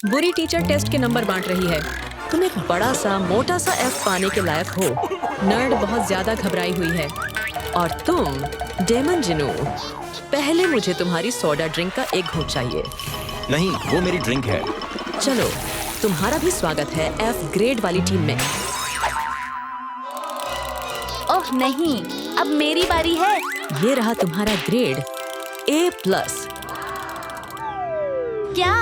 बुरी teacher test के number बांट रही है। तुम एक बड़ा सा मोटा सा एफ पाने के लायक हो। नर्ड बहुत ज्यादा घबराई हुई है। और तुम डेमन जिनू, पहले मुझे तुम्हारी सोडा ड्रिंक का एक घूंट चाहिए। नहीं, वो मेरी ड्रिंक है। चलो, तुम्हारा भी स्वागत है एफ ग्रेड वाली टीम में। ओह नहीं, अब मेरी बारी है। ये रहा तुम्हारा ग्रेड A+। क्या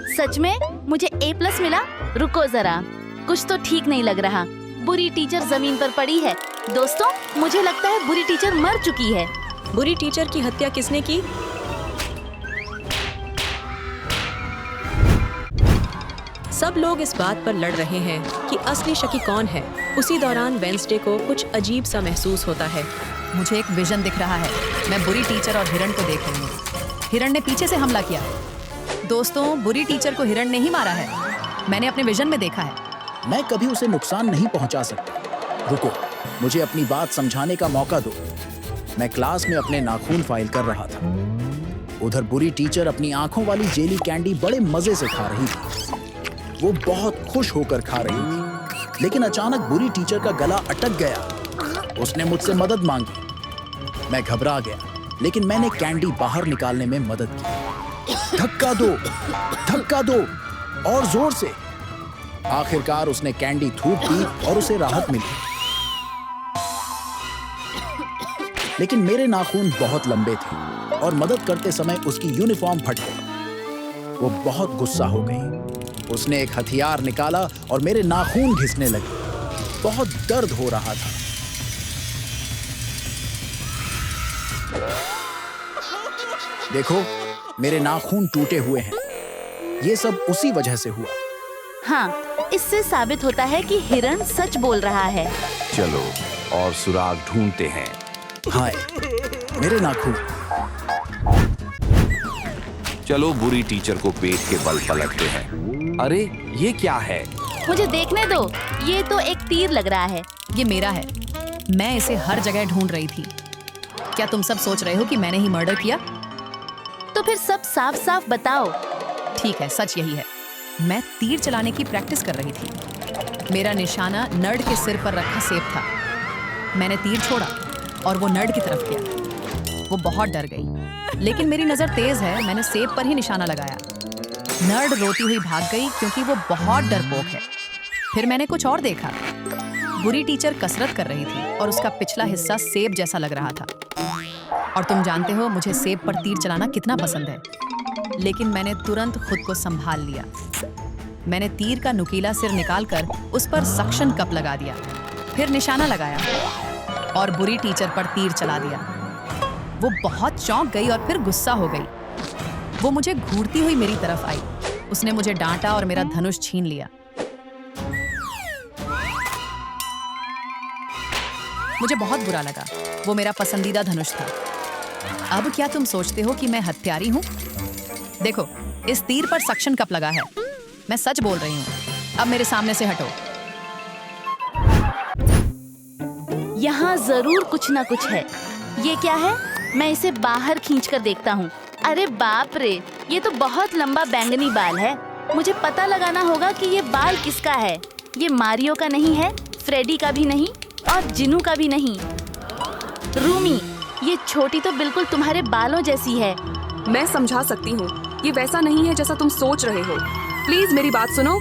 सच में मुझे A+ मिला? रुको जरा, कुछ तो ठीक नहीं लग रहा। बुरी टीचर जमीन पर पड़ी है। दोस्तों, मुझे लगता है बुरी टीचर मर चुकी है। बुरी टीचर की हत्या किसने की? सब लोग इस बात पर लड़ रहे हैं कि असली शकी कौन है। उसी दौरान वेंसडे को कुछ अजीब सा महसूस होता है। मुझे एक विजन दिख रहा है। मैं बुरी टीचर और हिरण को देख रही हूँ। हिरण ने पीछे से हमला किया। दोस्तों, बुरी टीचर को हिरण ने ही मारा है। मैंने अपने विजन में देखा है। मैं कभी उसे नुकसान नहीं पहुंचा सकता। रुको, मुझे अपनी बात समझाने का मौका दो। मैं क्लास में अपने नाखून फाइल कर रहा था। उधर बुरी टीचर अपनी आंखों वाली जेली कैंडी बड़े मजे से खा रही थी। वो बहुत खुश होकर खा रही थी। लेकिन अचानक बुरी टीचर का गला अटक गया। उसने मुझसे मदद मांगी। मैं घबरा गया, लेकिन मैंने कैंडी बाहर निकालने में मदद की। धक्का दो, धक्का दो, और जोर से। आखिरकार उसने कैंडी थूक दी और उसे राहत मिली। लेकिन मेरे नाखून बहुत लंबे थे और मदद करते समय उसकी यूनिफॉर्म फट गई। वो बहुत गुस्सा हो गई। उसने एक हथियार निकाला और मेरे नाखून घिसने लगे। बहुत दर्द हो रहा था। देखो, मेरे नाखून टूटे हुए हैं। ये सब उसी वजह से हुआ। हाँ, इससे साबित होता है कि हिरण सच बोल रहा है। चलो और सुराग ढूंढते हैं। हाय, मेरे नाखून। चलो बुरी टीचर को पेट के बल पलटते हैं। अरे ये क्या है? मुझे देखने दो। ये तो एक तीर लग रहा है। ये मेरा है। मैं इसे हर जगह ढूंढ रही थी। क्या तुम सब सोच रहे हो कि मैंने ही मर्डर किया? तो फिर सब साफ साफ बताओ। ठीक है, सच यही है। मैं तीर चलाने की प्रैक्टिस कर रही थी। मेरा निशाना नर्ड के सिर पर रखा सेब था। मैंने तीर छोड़ा और वो नर्ड की तरफ गया। वो बहुत डर गई, लेकिन मेरी नजर तेज है। मैंने सेब पर ही निशाना लगाया। नर्ड रोती हुई भाग गई क्योंकि वो बहुत डरपोक है। फिर मैंने कुछ और देखा। बुरी टीचर कसरत कर रही थी और उसका पिछला हिस्सा सेब जैसा लग रहा था। और तुम जानते हो मुझे सेब पर तीर चलाना कितना पसंद है। लेकिन मैंने तुरंत खुद को संभाल लिया। मैंने तीर का नुकीला सिर निकालकर उस पर सक्शन कप लगा दिया। फिर निशाना लगाया और बुरी टीचर पर तीर चला दिया। वो बहुत चौंक गई और फिर गुस्सा हो गई। वो मुझे घूरती हुई मेरी तरफ आई। उसने मुझे डांटा और मेरा धनुष छीन लिया। मुझे बहुत बुरा लगा। वो मेरा पसंदीदा धनुष था। अब क्या तुम सोचते हो कि मैं हत्यारी हूँ? देखो, इस तीर पर सक्शन कप लगा है। मैं सच बोल रही हूँ। अब मेरे सामने से हटो। यहाँ जरूर कुछ ना कुछ है। ये क्या है? मैं इसे बाहर खींचकर देखता हूँ। अरे बाप रे, ये तो बहुत लंबा बैंगनी बाल है। मुझे पता लगाना होगा कि ये बाल किसका है। ये मारियो का नहीं है, फ्रेडी का भी नहीं और जिनू का भी नहीं। रूमी, ये छोटी तो बिल्कुल तुम्हारे बालों जैसी है। मैं समझा सकती हूँ, ये वैसा नहीं है जैसा तुम सोच रहे हो। प्लीज मेरी बात सुनो।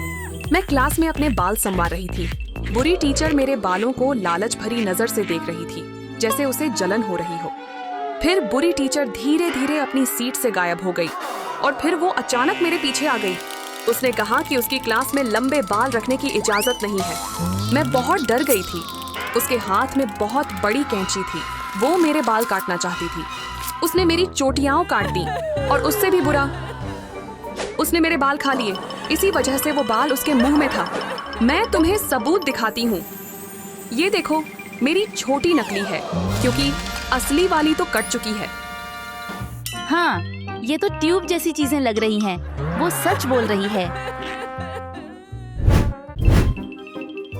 मैं क्लास में अपने बाल संवार रही थी। बुरी टीचर मेरे बालों को लालच भरी नजर से देख रही थी, जैसे उसे जलन हो रही हो। फिर बुरी टीचर धीरे धीरे अपनी सीट से गायब हो गई और फिर वो अचानक मेरे पीछे आ गई। उसने कहा कि उसकी क्लास में लंबे बाल रखने की इजाजत नहीं है। मैं बहुत डर गई थी। उसके हाथ में बहुत बड़ी कैंची थी। वो मेरे बाल काटना चाहती थी। उसने मेरी चोटियां काट दी और उससे भी बुरा, उसने मेरे बाल खा लिए। इसी वजह से वो बाल उसके मुंह में था। मैं तुम्हें सबूत दिखाती हूँ। ये देखो, मेरी छोटी नकली है क्योंकि असली वाली तो कट चुकी है। हाँ, ये तो ट्यूब जैसी चीजें लग रही हैं। वो सच बोल रही है।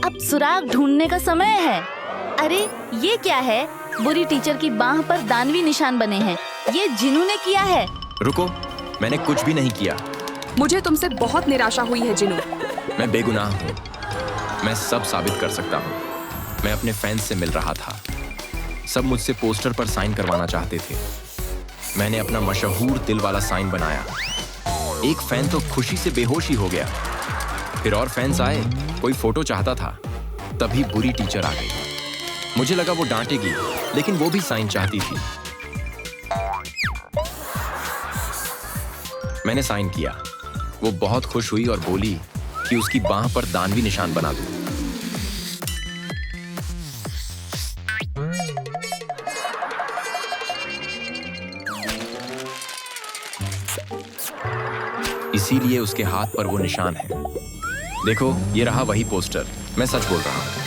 अब सुराग ढूंढने का समय है। अरे ये क्या है? बुरी टीचर की बाह पर दानवी निशान बने हैं। ये जिनू ने किया है। रुको, मैंने कुछ भी नहीं किया। मुझे तुमसे बहुत निराशा हुई है जिनू। मैं बेगुनाह हूँ। मैं सब साबित कर सकता हूँ। मैं अपने फैंस से मिल रहा था। सब मुझसे पोस्टर पर साइन करवाना चाहते थे। मैंने अपना मशहूर दिल वाला साइन बनाया। एक फैन तो खुशी से बेहोश ही हो गया। फिर और फैंस आए, कोई फोटो चाहता था। तभी बुरी टीचर आ गई। मुझे लगा वो डांटेगी, लेकिन वो भी साइन चाहती थी। मैंने साइन किया। वो बहुत खुश हुई और बोली कि उसकी बांह पर दानवी निशान बना दूं। इसीलिए उसके हाथ पर वो निशान है। देखो, ये रहा वही पोस्टर। मैं सच बोल रहा हूं।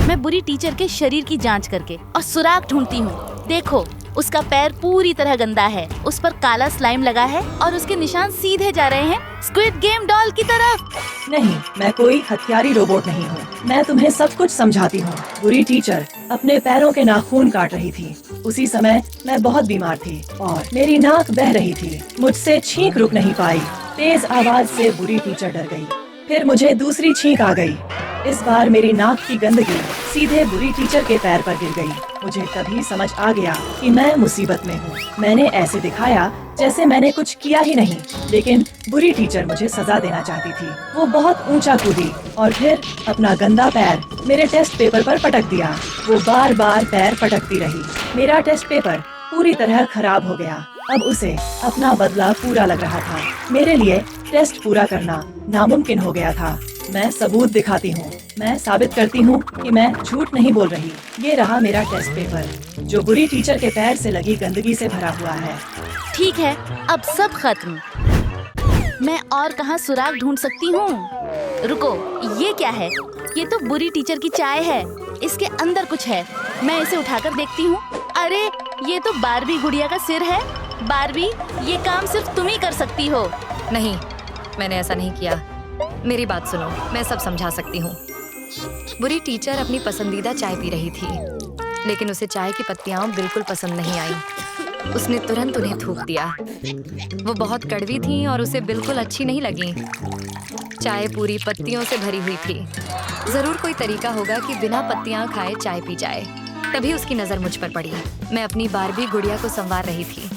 मैं बुरी टीचर के शरीर की जांच करके और सुराग ढूंढती हूँ। देखो, उसका पैर पूरी तरह गंदा है, उस पर काला स्लाइम लगा है और उसके निशान सीधे जा रहे हैं स्क्विड गेम डॉल की तरफ। नहीं, मैं कोई हथियारी रोबोट नहीं हूँ। मैं तुम्हें सब कुछ समझाती हूँ। बुरी टीचर अपने पैरों के नाखून काट रही थी। उसी समय मैं बहुत बीमार थी और मेरी नाक बह रही थी। मुझसे छींक रुक नहीं पाई। तेज आवाज से बुरी टीचर डर गई। फिर मुझे दूसरी छींक आ गई। इस बार मेरी नाक की गंदगी सीधे बुरी टीचर के पैर पर गिर गई। मुझे तभी समझ आ गया कि मैं मुसीबत में हूँ। मैंने ऐसे दिखाया जैसे मैंने कुछ किया ही नहीं, लेकिन बुरी टीचर मुझे सजा देना चाहती थी। वो बहुत ऊंचा कूदी और फिर अपना गंदा पैर मेरे टेस्ट पेपर पर पटक दिया। वो बार बार पैर पटकती रही। मेरा टेस्ट पेपर पूरी तरह खराब हो गया। अब उसे अपना बदला पूरा लग रहा था। मेरे लिए टेस्ट पूरा करना नामुमकिन हो गया था। मैं सबूत दिखाती हूँ। मैं साबित करती हूँ कि मैं झूठ नहीं बोल रही। ये रहा मेरा टेस्ट पेपर, जो बुरी टीचर के पैर से लगी गंदगी से भरा हुआ है। ठीक है, अब सब खत्म। मैं और कहाँ सुराग ढूंढ सकती हूँ? रुको, ये क्या है? ये तो बुरी टीचर की चाय है। इसके अंदर कुछ है। मैं इसे उठाकर देखती हूँ। अरे, ये तो बारबी गुड़िया का सिर है। बारबी, ये काम सिर्फ तुम ही कर सकती हो। नहीं, मैंने ऐसा नहीं किया। मेरी बात सुनो, मैं सब समझा सकती हूँ। बुरी टीचर अपनी पसंदीदा चाय पी रही थी, लेकिन उसे चाय की पत्तियाँ बिल्कुल पसंद नहीं आई। उसने तुरंत उन्हें थूक दिया। वो बहुत कड़वी थी और उसे बिल्कुल अच्छी नहीं लगी। चाय पूरी पत्तियों से भरी हुई थी। जरूर कोई तरीका होगा कि बिना पत्तियाँ खाए चाय पी जाए। तभी उसकी नजर मुझ पर पड़ी। मैं अपनी बारबी गुड़िया को संवार रही थी।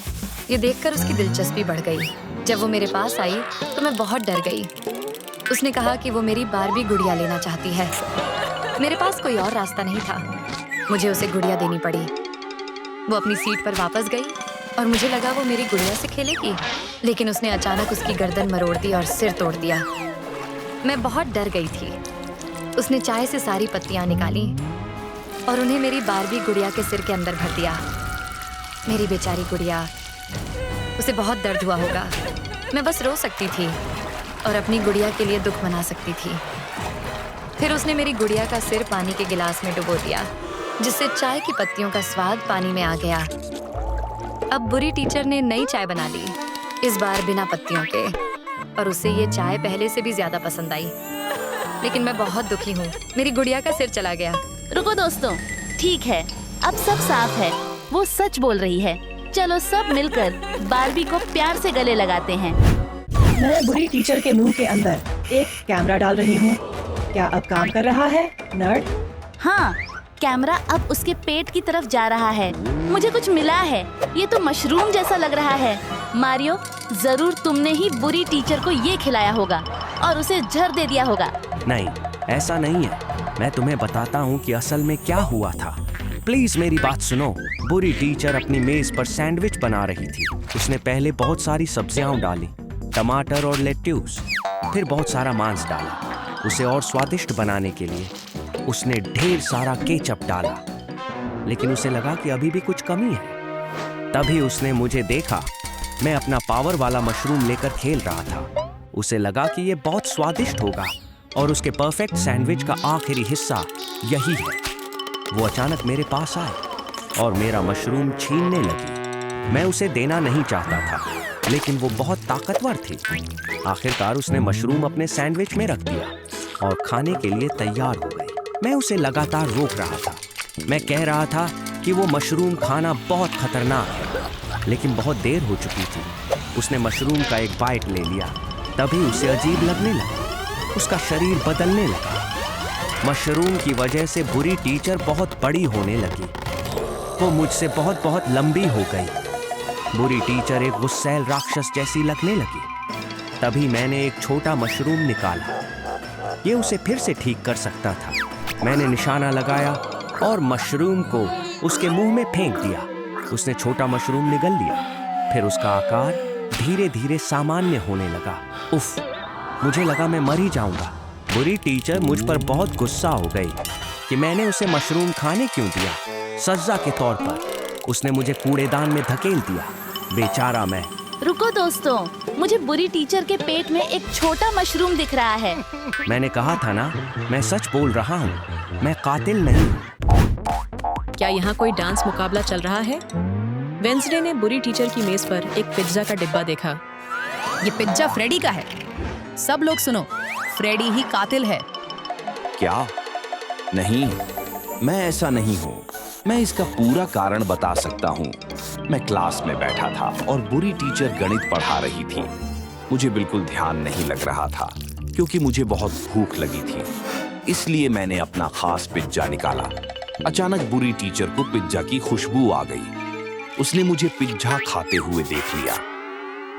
ये देखकर उसकी दिलचस्पी बढ़ गई। जब वो मेरे पास आई तो मैं बहुत डर गई। उसने कहा कि वो मेरी बारबी गुड़िया लेना चाहती है। मेरे पास कोई और रास्ता नहीं था। मुझे उसे गुड़िया देनी पड़ी। वो अपनी सीट पर वापस गई और मुझे लगा वो मेरी गुड़िया से खेलेगी, लेकिन उसने अचानक उसकी गर्दन मरोड़ दी और सिर तोड़ दिया। मैं बहुत डर गई थी। उसने चाय से सारी पत्तियां निकाली और उन्हें मेरी बारबी गुड़िया के सिर के अंदर भर दिया। मेरी बेचारी गुड़िया, उसे बहुत दर्द हुआ होगा। मैं बस रो सकती थी और अपनी गुड़िया के लिए दुख मना सकती थी। फिर उसने मेरी गुड़िया का सिर पानी के गिलास में डुबो दिया, जिससे चाय की पत्तियों का स्वाद पानी में आ गया। अब बुरी टीचर ने नई चाय बना ली, इस बार बिना पत्तियों के, और उसे ये चाय पहले से भी ज्यादा पसंद आई। लेकिन मैं बहुत दुखी हूँ। मेरी गुड़िया का सिर चला गया। रुको दोस्तों, ठीक है, अब सब साफ है। वो सच बोल रही है। चलो सब मिलकर बारबी को प्यार से गले लगाते हैं। मैं बुरी टीचर के मुंह के अंदर एक कैमरा डाल रही हूँ। क्या अब काम कर रहा है, नर्ड? हाँ, कैमरा अब उसके पेट की तरफ जा रहा है। मुझे कुछ मिला है। ये तो मशरूम जैसा लग रहा है। मारियो, जरूर तुमने ही बुरी टीचर को ये खिलाया होगा और उसे जहर दे दिया होगा। नहीं, ऐसा नहीं है। मैं तुम्हें बताता हूँ कि असल में क्या हुआ था। प्लीज मेरी बात सुनो। बुरी टीचर अपनी मेज पर सैंडविच बना रही थी। उसने पहले बहुत सारी सब्जियां डाली, टमाटर और लेट्यूस, फिर बहुत सारा मांस डाला। उसे और स्वादिष्ट बनाने के लिए उसने ढेर सारा केचप डाला, लेकिन उसे लगा कि अभी भी कुछ कमी है। तभी उसने मुझे देखा। मैं अपना पावर वाला मशरूम लेकर खेल रहा था। उसे लगा कि ये बहुत स्वादिष्ट होगा और उसके परफेक्ट सैंडविच का आखिरी हिस्सा यही है। वो अचानक मेरे पास आए और मेरा मशरूम छीनने लगी। मैं उसे देना नहीं चाहता था, लेकिन वो बहुत ताकतवर थी। आखिरकार उसने मशरूम अपने सैंडविच में रख दिया और खाने के लिए तैयार हो गई। मैं उसे लगातार रोक रहा था। मैं कह रहा था कि वो मशरूम खाना बहुत खतरनाक है, लेकिन बहुत देर हो चुकी थी। उसने मशरूम का एक बाइट ले लिया, तभी उसे अजीब लगने लगा। उसका शरीर बदलने लगा। मशरूम की वजह से बुरी टीचर बहुत बड़ी होने लगी। वो मुझसे बहुत बहुत लंबी हो गई। बुरी टीचर एक गुस्सैल राक्षस जैसी लगने लगी। तभी मैंने एक छोटा मशरूम निकाला। ये उसे फिर से ठीक कर सकता था। मैंने निशाना लगाया और मशरूम को उसके मुंह में फेंक दिया। उसने छोटा मशरूम निगल लिया। फिर उसका आकार धीरे धीरे सामान्य होने लगा। उफ, मुझे लगा मैं मर ही जाऊंगा। बुरी टीचर मुझ पर बहुत गुस्सा हो गई कि मैंने उसे मशरूम खाने क्यों दिया। सजा के तौर पर उसने मुझे कूड़ेदान में धकेल दिया। बेचारा मैं। रुको दोस्तों, मुझे बुरी टीचर के पेट में एक छोटा मशरूम दिख रहा है। मैंने कहा था ना, मैं सच बोल रहा हूँ, मैं कातिल नहीं हूँ। क्या यहाँ कोई डांस मुकाबला चल रहा है? वेंसडे ने बुरी टीचर की मेज पर एक पिज्जा का डिब्बा देखा। ये पिज्जा फ्रेडी का है। सब लोग सुनो, फ्रेडी ही कातिल है। क्या? नहीं, मैं ऐसा नहीं हूँ। मैं इसका पूरा कारण बता सकता हूँ। मैं क्लास में बैठा था और बुरी टीचर गणित पढ़ा रही थी। मुझे बिल्कुल ध्यान नहीं लग रहा था क्योंकि मुझे बहुत भूख लगी थी। इसलिए मैंने अपना खास पिज्जा निकाला। अचानक बुरी टीचर को पिज्जा की खुशबू आ गई। उसने मुझे पिज्जा खाते हुए देख लिया।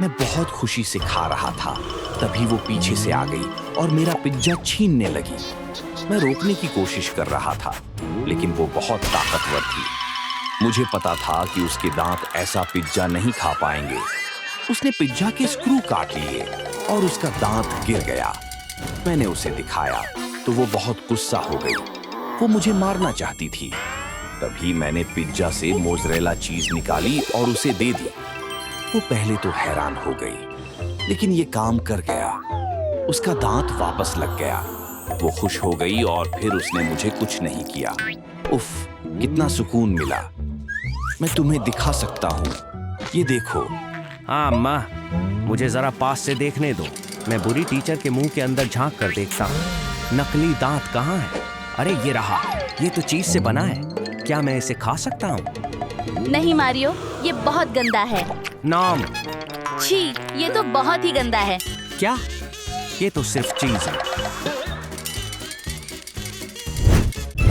मैं बहुत खुशी से खा रहा था। तभी वो पीछे से आ गई और मेरा पिज्जा छीनने लगी। मैं रोकने की कोशिश कर रहा था, लेकिन वो बहुत ताकतवर थी। मुझे पता था कि उसके दांत ऐसा पिज्जा नहीं खा पाएंगे। उसने पिज्जा के स्क्रू काट लिए और उसका दांत गिर गया। मैंने उसे दिखाया तो वो बहुत गुस्सा हो गई। वो मुझे मारना चाहती थी। तभी मैंने पिज्जा से मोज़रेला चीज निकाली और उसे दे दी। वो पहले तो हैरान हो गई, लेकिन ये काम कर गया। उसका दांत वापस लग गया। वो खुश हो गई और फिर उसने मुझे कुछ नहीं किया। उफ, कितना सुकून मिला। मैं तुम्हें दिखा सकता हूँ, ये देखो। हाँ माँ, मुझे जरा पास से देखने दो। मैं बुरी टीचर के मुंह के अंदर झांक कर देखता हूँ। नकली दांत कहाँ है? अरे ये रहा। ये तो चीज से बना है। क्या मैं इसे खा सकता हूँ? नहीं मारियो, ये बहुत गंदा है। नाम। छी, ये तो बहुत ही गंदा है। क्या? ये तो सिर्फ चीज है।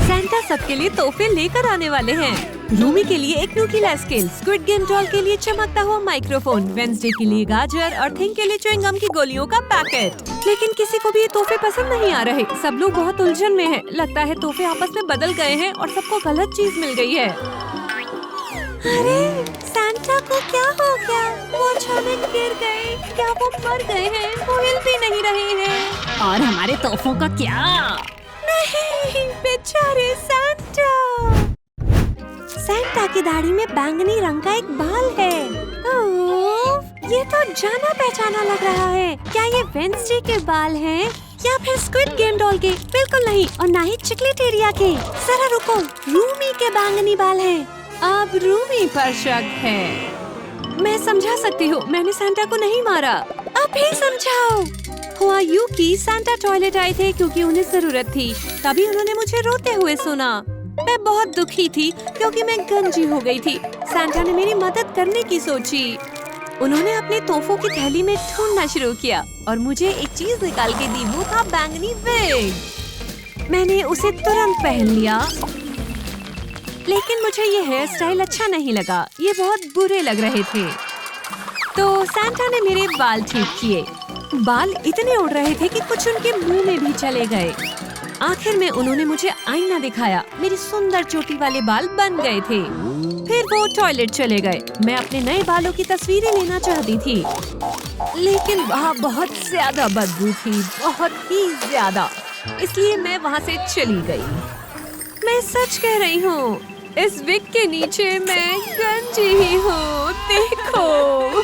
सैंटा सबके लिए तोहफे लेकर आने वाले हैं। रूमी के लिए एक नुकीला स्केल, स्क्विड गेम डॉल के लिए चमकता हुआ माइक्रोफोन, वेंसडे के लिए गाजर और थिंग के लिए च्युइंग गम की गोलियों का पैकेट। लेकिन किसी को भी ये तोहफे पसंद नहीं आ रहे। सब लोग बहुत उलझन में हैं। लगता है तोहफे आपस में बदल गए हैं और सबको गलत चीज मिल गई है। अरे सैंटा को क्या हो गया? वो अचानक गिर गए। क्या वो मर गए हैं? वो हिल भी नहीं रहे हैं। और हमारे तोहफों का क्या? नहीं, बेचारे सैंटा। सैंटा की दाढ़ी में बैंगनी रंग का एक बाल है। ओह, ये तो जाना पहचाना लग रहा है। क्या ये वेंसडे के बाल हैं या फिर स्क्विड गेम डॉल के? बिल्कुल नहीं, और ना ही चिकलेटेरिया के। जरा रुको, रूमी के बैंगनी बाल हैं। अब रूमी पर शक है। मैं समझा सकती हूँ, मैंने सैंटा को नहीं मारा। अब ही समझाओ। हुआ यूं कि सैंटा टॉयलेट आए थे क्योंकि उन्हें जरूरत थी। तभी उन्होंने मुझे रोते हुए सुना। मैं बहुत दुखी थी क्योंकि मैं गंजी हो गई थी। सैंटा ने मेरी मदद करने की सोची। उन्होंने अपने तोहफों की थैली में ढूंढना शुरू किया और मुझे एक चीज निकाल के दी। वो था बैंगनी विग। मैंने उसे तुरंत पहन लिया, लेकिन मुझे ये हेयर स्टाइल अच्छा नहीं लगा। ये बहुत बुरे लग रहे थे। तो सैंटा ने मेरे बाल ठीक किए। बाल इतने उड़ रहे थे कि कुछ उनके मुंह में भी चले गए। आखिर में उन्होंने मुझे आईना दिखाया। मेरी सुंदर चोटी वाले बाल बन गए थे। फिर वो टॉयलेट चले गए। मैं अपने नए बालों की तस्वीरें लेना चाहती थी, लेकिन वहाँ बहुत ज्यादा बदबू थी, बहुत ही ज्यादा। इसलिए मैं वहाँ से चली गई। मैं सच कह रही हूँ, इस विग के नीचे मैं गंजी ही हूँ। देखो।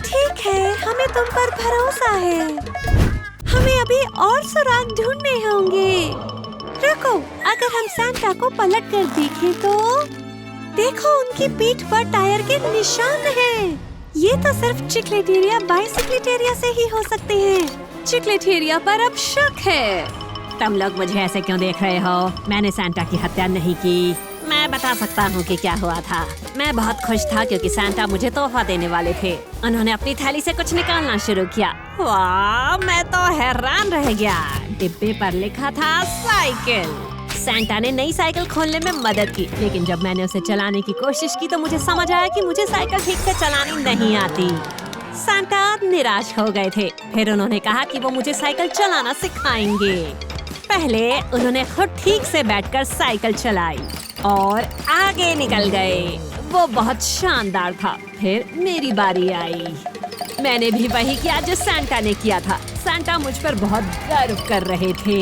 ठीक है, हमें तुम पर भरोसा है। हमें अभी और सुराग ढूंढने होंगे। रुको, अगर हम सैंटा को पलट कर देखें तो देखो, उनकी पीठ पर टायर के निशान हैं। ये तो सिर्फ चिकलेटेरिया बाइसिक्लेटेरिया से ही हो सकते हैं। चिकलेटेरिया पर अब शक है। तुम लोग मुझे ऐसे क्यों देख रहे हो? मैंने सैंटा की हत्या नहीं की। मैं बता सकता हूँ कि क्या हुआ था। मैं बहुत खुश था क्योंकि सांता मुझे तोहफा देने वाले थे। उन्होंने अपनी थैली से कुछ निकालना शुरू किया। वाह, मैं तो हैरान रह गया। डिब्बे पर लिखा था साइकिल। सांता ने नई साइकिल खोलने में मदद की, लेकिन जब मैंने उसे चलाने की कोशिश की तो मुझे समझ आया कि मुझे साइकिल ठीक से चलानी नहीं आती। सांता निराश हो गए थे। फिर उन्होंने कहा कि वो मुझे साइकिल चलाना सिखाएंगे। पहले उन्होंने खुद ठीक से बैठकर साइकिल चलाई और आगे निकल गए। वो बहुत शानदार था। फिर मेरी बारी आई। मैंने भी वही किया जो सांता ने किया था। सांता मुझ पर बहुत गर्व कर रहे थे,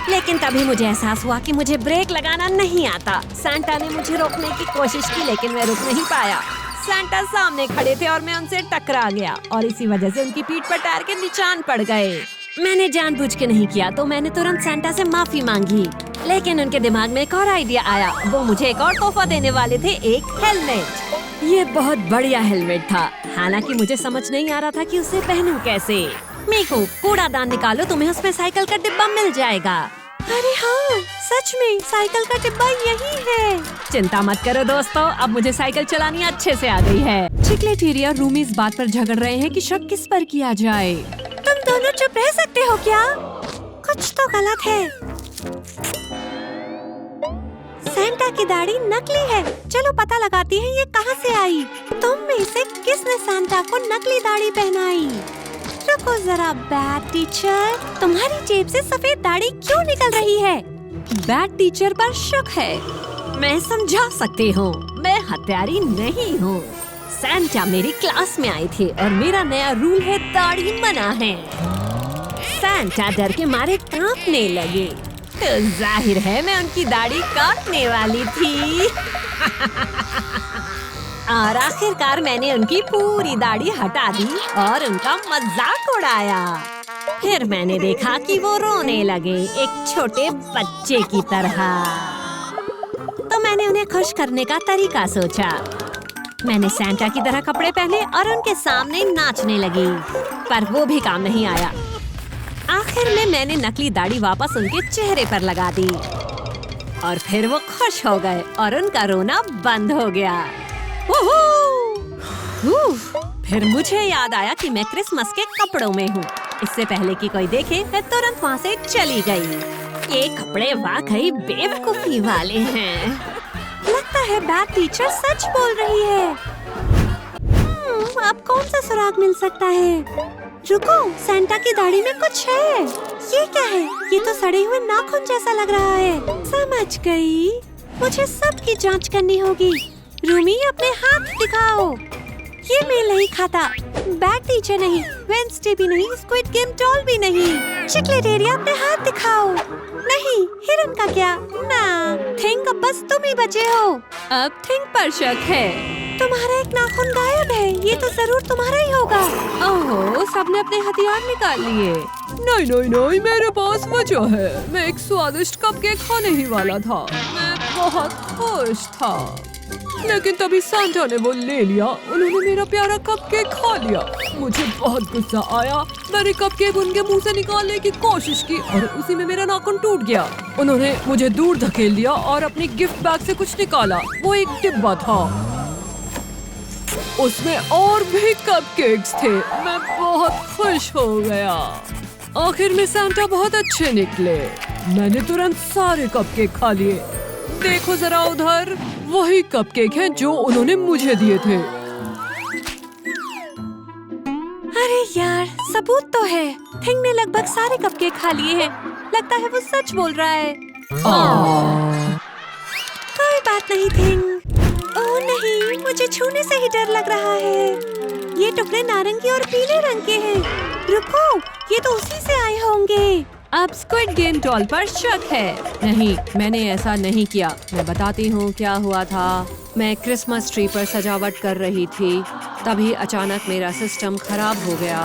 लेकिन तभी मुझे एहसास हुआ कि मुझे ब्रेक लगाना नहीं आता। सांता ने मुझे रोकने की कोशिश की, लेकिन मैं रुक नहीं पाया। सांता सामने खड़े थे और मैं उनसे टकरा गया और इसी वजह से उनकी पीठ पर टायर के निशान पड़ गए। मैंने जानबूझ के नहीं किया, तो मैंने तुरंत सांता से माफी मांगी। लेकिन उनके दिमाग में एक और आइडिया आया। वो मुझे एक और तोहफा देने वाले थे, एक हेलमेट। ये बहुत बढ़िया हेलमेट था, हालांकि मुझे समझ नहीं आ रहा था कि उसे पहनूं कैसे। मीकू, कूड़ादान निकालो, तुम्हें उसमें साइकिल का डिब्बा मिल जाएगा। अरे हाँ, सच में साइकिल का डिब्बा यही है। चिंता मत करो दोस्तों, अब मुझे साइकिल चलानी अच्छे से आ गई है। चिकलेटेरिया रूमी इस बात पर झगड़ रहे हैं कि शक किस पर किया जाए। तुम दोनों चुप रह सकते हो क्या? कुछ तो गलत है। सांता की दाढ़ी नकली है। चलो पता लगाती हैं ये कहाँ से आई। तुम में से किसने सांता को नकली दाढ़ी पहनाई? रुको जरा बैड टीचर, तुम्हारी जेब से सफेद दाढ़ी क्यों निकल रही है? बैड टीचर पर शक है। मैं समझा सकती हूँ, मैं हत्यारी नहीं हूँ। सांता मेरी क्लास में आए थे और मेरा नया रूल है दाढ़ी मना है। सांता डर के मारे कांपने लगे, तो जाहिर है मैं उनकी दाढ़ी काटने वाली थी। और आखिरकार मैंने उनकी पूरी दाढ़ी हटा दी और उनका मजाक उड़ाया। फिर मैंने देखा कि वो रोने लगे, एक छोटे बच्चे की तरह। तो मैंने उन्हें खुश करने का तरीका सोचा। मैंने सांता की तरह कपड़े पहने और उनके सामने नाचने लगी, पर वो भी काम नहीं आया। आखिर में मैंने नकली दाढ़ी वापस उनके चेहरे पर लगा दी और फिर वो खुश हो गए और उनका रोना बंद हो गया। फिर मुझे याद आया कि मैं क्रिसमस के कपड़ों में हूँ। इससे पहले कि कोई देखे, मैं तुरंत वहाँ से चली गई। ये कपड़े वाकई बेवकूफी वाले हैं। लगता है बैड टीचर सच बोल रही है। अब कौन सा सुराग मिल सकता है? रुको, सांता की दाढ़ी में कुछ है। ये क्या है? ये तो सड़े हुए नाखून जैसा लग रहा है। समझ गई, मुझे सब की जांच करनी होगी। रूमी, अपने हाथ दिखाओ। ये मेल नहीं खाता। बैड टीचर नहीं, वेडनेसडे भी नहीं, स्क्विड गेम डॉल भी नहीं। चिकलेटेरिया, अपने हाथ दिखाओ। नहीं, हिरन का क्या? ना, थिंक, अब बस तुम ही बचे हो। अब थिंक पर शक है। तुम्हारा एक नाखून गायब है, ये तो जरूर तुम्हारा ही होगा। ओहो, सबने अपने हथियार निकाल लिए। नहीं नहीं नहीं, मेरे पास वजह है। मैं एक स्वादिष्ट कपकेक खाने ही वाला था। मैं बहुत खुश था, लेकिन तभी सांता ने वो ले लिया। उन्होंने मेरा प्यारा कपकेक खा लिया। मुझे बहुत गुस्सा आया। मैंने कपकेक उनके मुंह से निकालने की कोशिश की और उसी में मेरा नाखून टूट गया। उन्होंने मुझे दूर धकेल दिया और अपनी गिफ्ट बैग से कुछ निकाला। वो एक डिब्बा था, उसमें और भी कपकेक्स थे। मैं बहुत खुश हो गया। आखिर में सांता बहुत अच्छे निकले। मैंने तुरंत सारे कपकेक खा लिए। देखो जरा उधर, वही कपकेक हैं जो उन्होंने मुझे दिए थे। अरे यार, सबूत तो है। थिंग ने लगभग सारे कपकेक खा लिए हैं। लगता है वो सच बोल रहा है। कोई बात नहीं थिंग। ओह नहीं, मुझे छूने से ही डर लग रहा है। ये टुकड़े नारंगी और पीले रंग के हैं। रुको, ये तो उसी से आए होंगे। अब स्क्विड गेम डॉल पर शक है। नहीं, मैंने ऐसा नहीं किया। मैं बताती हूँ क्या हुआ था। मैं क्रिसमस ट्री पर सजावट कर रही थी, तभी अचानक मेरा सिस्टम खराब हो गया।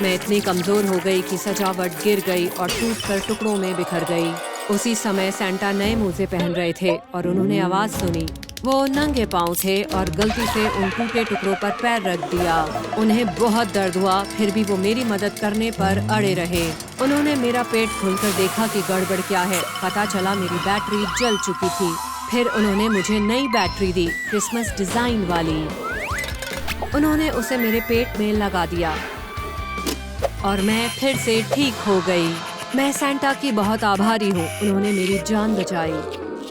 मैं इतनी कमजोर हो गई कि सजावट गिर गई और टूटकर टुकड़ों में बिखर गई। उसी समय सांता नए मोजे पहन रहे थे और उन्होंने आवाज सुनी। वो नंगे पांव थे और गलती से उन टूटे टुकड़ों पर पैर रख दिया। उन्हें बहुत दर्द हुआ, फिर भी वो मेरी मदद करने पर अड़े रहे। उन्होंने मेरा पेट खोलकर देखा कि गड़बड़ क्या है। पता चला मेरी बैटरी जल चुकी थी। फिर उन्होंने मुझे नई बैटरी दी, क्रिसमस डिजाइन वाली। उन्होंने उसे मेरे पेट में लगा दिया और मैं फिर से ठीक हो गई। मैं सैंटा की बहुत आभारी हूँ, उन्होंने मेरी जान बचाई।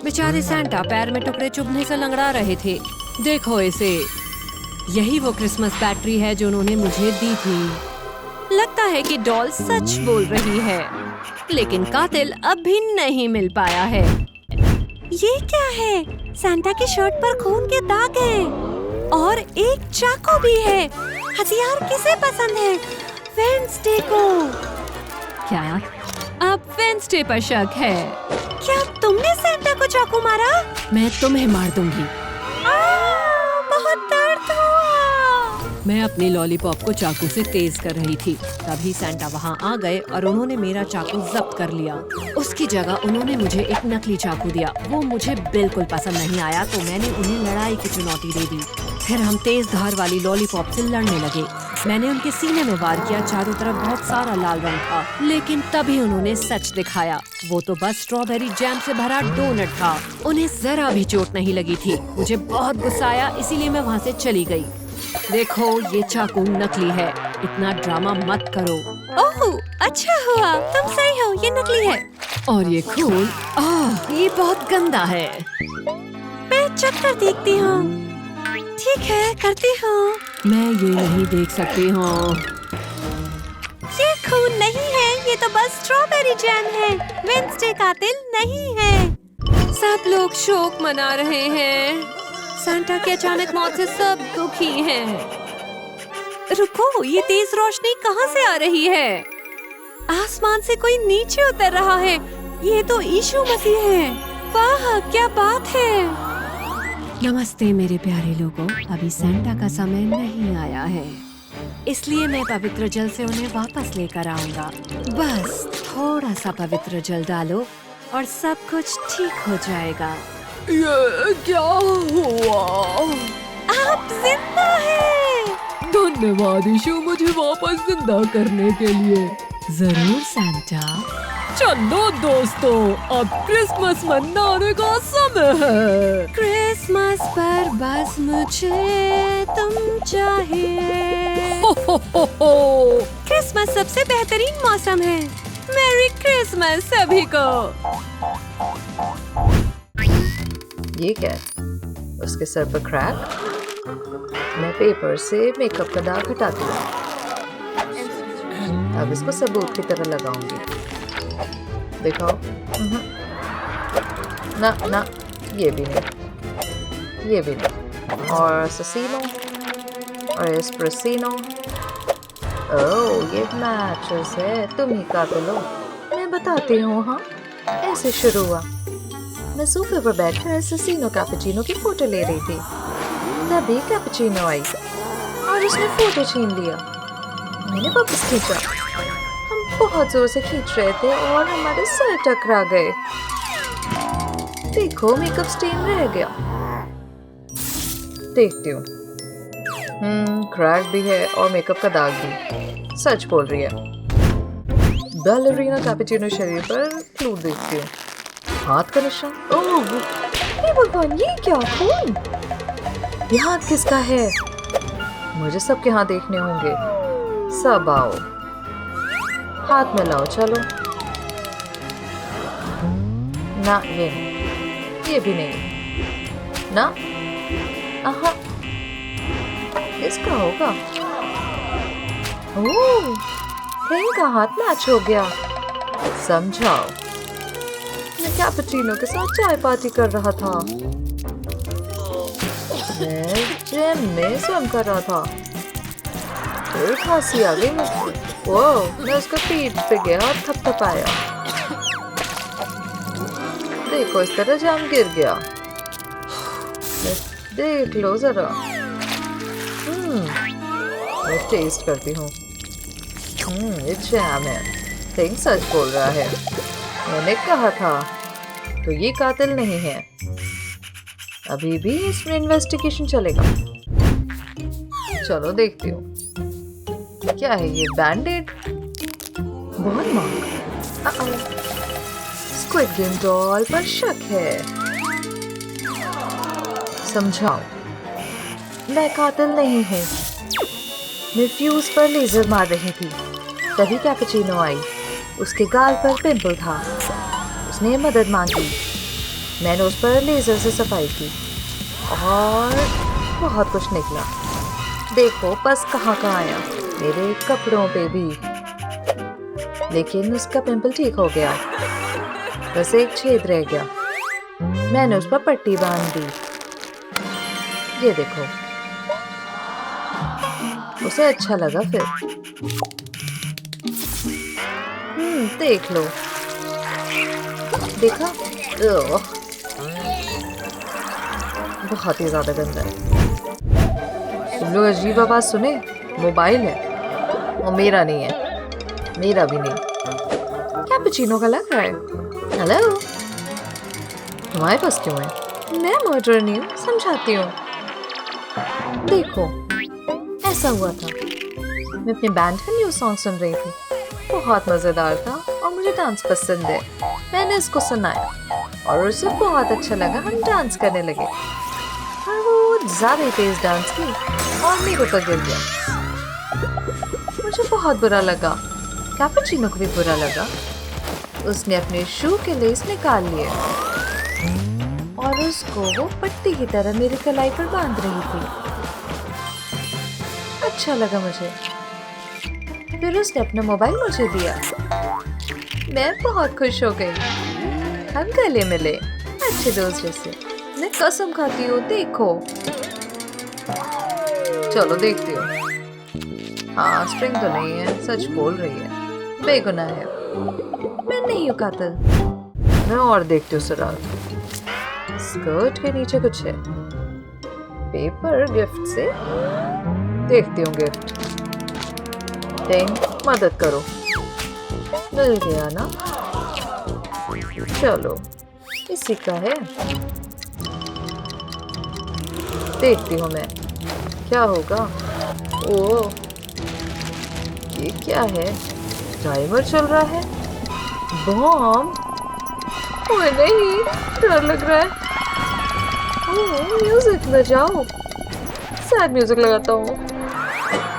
बेचारे सैंटा पैर में टुकड़े चुभने से लंगड़ा रहे थे। देखो इसे, यही वो क्रिसमस बैटरी है जो उन्होंने मुझे दी थी। लगता है कि डॉल सच बोल रही है, लेकिन कातिल अब भी नहीं मिल पाया है। ये क्या है? सैंटा की शर्ट पर खून के दाग हैं और एक चाकू भी है। हथियार किसे पसंद है? वेंसडे को। क्या? अब वेंसडे पर शक है। क्या तुमने सैंटा को चाकू मारा? मैं तुम्हें मार दूंगी। बहुत दर्द हुआ। मैं अपनी लॉलीपॉप को चाकू से तेज कर रही थी, तभी सैंटा वहाँ आ गए और उन्होंने मेरा चाकू जब्त कर लिया। उसकी जगह उन्होंने मुझे एक नकली चाकू दिया। वो मुझे बिल्कुल पसंद नहीं आया, तो मैंने उन्हें लड़ाई की चुनौती दे दी। फिर हम तेज धार वाली लॉलीपॉप से लड़ने लगे। मैंने उनके सीने में वार किया। चारों तरफ बहुत सारा लाल रंग था, लेकिन तभी उन्होंने सच दिखाया। वो तो बस स्ट्रॉबेरी जैम से भरा डोनट था। उन्हें जरा भी चोट नहीं लगी थी। मुझे बहुत गुस्सा आया, इसीलिए मैं वहाँ से चली गई। देखो, ये चाकू नकली है। इतना ड्रामा मत करो। ओह, अच्छा हुआ तुम सही हो, ये नकली है। और ये खून, ये बहुत गंदा है। मैं चक्कर देखती हूँ। ठीक है, करती हूँ। मैं ये नहीं देख सकती हूँ। ये खून नहीं है, ये तो बस स्ट्रॉबेरी जैम है। वेंसडे कातिल नहीं है। सब लोग शोक मना रहे हैं। सैंटा की अचानक मौत से सब दुखी हैं। रुको, ये तेज रोशनी कहाँ से आ रही है? आसमान से कोई नीचे उतर रहा है। ये तो यीशु मसीह है। वाह, क्या बात है। नमस्ते मेरे प्यारे लोगों, अभी सैंटा का समय नहीं आया है, इसलिए मैं पवित्र जल से उन्हें वापस लेकर आऊंगा। बस थोड़ा सा पवित्र जल डालो और सब कुछ ठीक हो जाएगा। ये क्या हुआ? आप जिंदा हैं। धन्यवाद यीशु, मुझे वापस जिंदा करने के लिए। जरूर सैंटा। चलो दोस्तों, अब क्रिसमस मनाने का समय है। क्रिसमस पर बस मुझे तुम चाहिए। क्रिसमस सबसे बेहतरीन मौसम है। मैरी क्रिसमस सभी को। ये क्या है? उसके सर पर क्रैक। मैं पेपर से मेकअप का दाग हटाती हूँ। अब इसको सबूत की तरह लगाऊंगी। दिखाओ। ना ना, ये भी नहीं, ये भी नहीं। और असासिनो और एस्प्रेसिनो। ओह, ये मैचेस है। तुम ही कातिल हो। मैं बताती हूँ। हाँ, ऐसे शुरू हुआ। मैं सोफे पर बैठकर असासिनो कैपुचिनो की फोटो ले रही थी। तभी कैपुचिनो आई और उसने फोटो छीन लिया। मैंने वापस खींचा। हम बहुत जोर से खींच रहे थे और हमारे सर टकरा गए। देखो, मेकअप स्टेन रह गया। देखती हूँ। क्रैक भी है और मेकअप का दाग भी। सच बोल रही है। बैलेरिना कैपुचिनो शरीर पर क्लू देखती हूँ। हाथ का निशान। ओह, हे भगवान, ये क्या खून? ये हाथ किसका है? मुझे सबके हाथ देखने होंगे। सब आओ, हाथ में लाओ। चलो। ना, ये नहीं, ये भी नहीं। ना, आहा, इसका होगा। ओह, इनका हाथ मैच हो गया। समझाओ। मैं कैपुचिनो के साथ चाय पार्टी कर रहा था। मैं जिम में स्वम कर रहा था। फिर खांसी आ गई मुझको। ओह, मैं उसका पीठ पे गया और थपथपाया। देखो, इस तरह जाम गिर गया। देख लो जरा। मैं टेस्ट करती हूँ। ये जैम है। थिंग सच बोल रहा है। मैंने कहा था। तो ये कातिल नहीं है। अभी भी इसमें इन्वेस्टिगेशन चलेगा। चलो देखती हूँ। क्या है ये? बैंडेड। बहुत महंगा। स्क्विड गेम डॉल पर शक है। समझाओ, मैं कातिल नहीं हूँ। मैं फ्यूज पर लेजर मार रही थी, तभी कैपुचिनो आई। उसके गाल पर पिंपल था। उसने मदद मांगी। मैंने उस पर लेजर से सफाई की और बहुत कुछ निकला। देखो पस कहाँ कहाँ आया, मेरे कपड़ों पे भी। लेकिन उसका पिंपल ठीक हो गया, बस एक छेद रह गया। मैंने उस पर पट्टी बांध दी। ये देखो, उसे अच्छा लगा फिर। देख लो, देखा? बहुत ही ज्यादा गंदा है। तुम लोग अजीब आवाज सुने? मोबाइल है और मेरा नहीं है, मेरा भी नहीं। कैपुचिनो का लग रहा है। हेलो, तुम्हारे पास क्यों है? मैं मर्डर नहीं हूँ, समझाती हूँ। देखो, ऐसा हुआ था, मैं अपने बैंड का न्यू सॉन्ग सुन रही थी। बहुत मजेदार था और मुझे डांस पसंद है। मैंने इसको सुनाया और उसे बहुत अच्छा लगा। हम डांस करने लगे और वो ज्यादा ही तेज डांस की और मेरे ऊपर गिर गया। मुझे बहुत बुरा लगा, कैपुचिनो को भी बुरा लगा। उसने अपने शू के लेस निकाल लिए और उसको वो पट्टी की तरह मेरी कलाई पर बांध रही थी। अच्छा लगा मुझे। फिर उसने अपना मोबाइल मुझे दिया। मैं बहुत खुश हो गई। हम गले मिले, अच्छे दोस्त जैसे। मैं कसम खाती हूँ, देखो। चलो देखती हूँ। हाँ, स्ट्रिंग तो नहीं है, सच बोल रही है, बेगुनाह है। मैं नहीं हूँ कातिल। मैं और देखती हूँ सुराग। स्कर्ट के नीचे कुछ है। पेपर गिफ्ट से देखती हूँ गिफ्ट। टेंग, मदद करो। मिल गया ना? चलो, इसी का है। देखती हूँ मैं क्या होगा। ओह, ये क्या है? टाइमर चल रहा है। बॉम्ब? ओए नहीं, डर लग रहा है। ओह, म्यूजिक बजाओ। सैड म्यूजिक लगाता हूँ।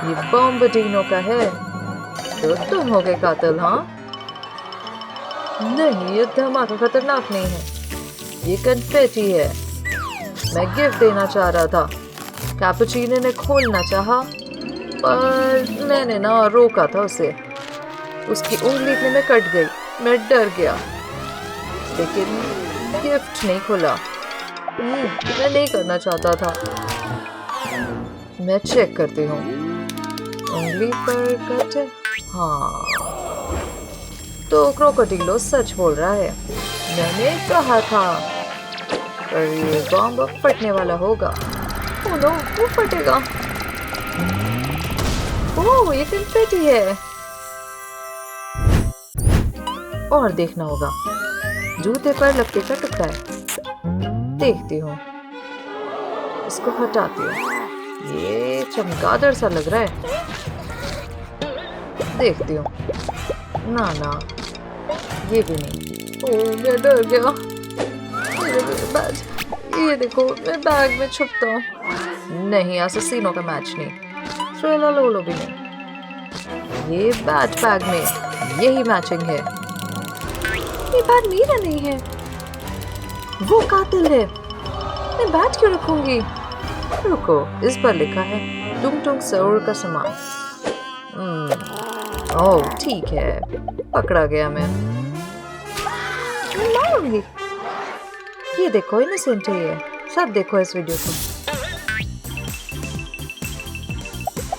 ये बॉम्बडिनो का है। तो तुम हो गए कातिल, हाँ? नहीं, ये धमाका खतरनाक नहीं है, ये कन्फेटी है। मैं गिफ्ट देना चाह रहा था। कैपुचिनो ने खोलना चाहा, पर मैंने ना रोका था उसे। उसकी उंगली इतने में कट गई। मैं डर गया, लेकिन गिफ्ट नहीं खोला। मैं नहीं करना चाहता था। मैं चेक करती हूँ। उंगली पर कट है। हाँ, तो क्रोकोडिलो सच बोल रहा है। मैंने कहा था। पर ये बॉम्ब अब फटने वाला होगा। ओह नो, वो फटेगा। ओह, ये कन्फेटी है। और देखना होगा। जूते पर लपटे का टुकड़ा है। देखती हूँ, इसको हटाती हूँ। ये चमगादड़ सा लग रहा है। देखती हूँ। ना, ये भी नहीं। ओह, मैं डर गया। बैग, ये देखो, मैं बैग में छुपता हूँ। नहीं, असैसिनो का मैच नहीं। थ्रिलर लोलो भी नहीं। ये बैट बैग में यही मैचिंग है। ये बैग मेरा नहीं है, वो कातिल है। मैं बैट क्यों रखूंगी? रुको, इस पर लिखा है टुंग टुंग सौर का सामान। ओह, ठीक है, पकड़ा गया मैं मारूंगी। ये देखो, इनोसेंट है ये। सब देखो इस वीडियो को।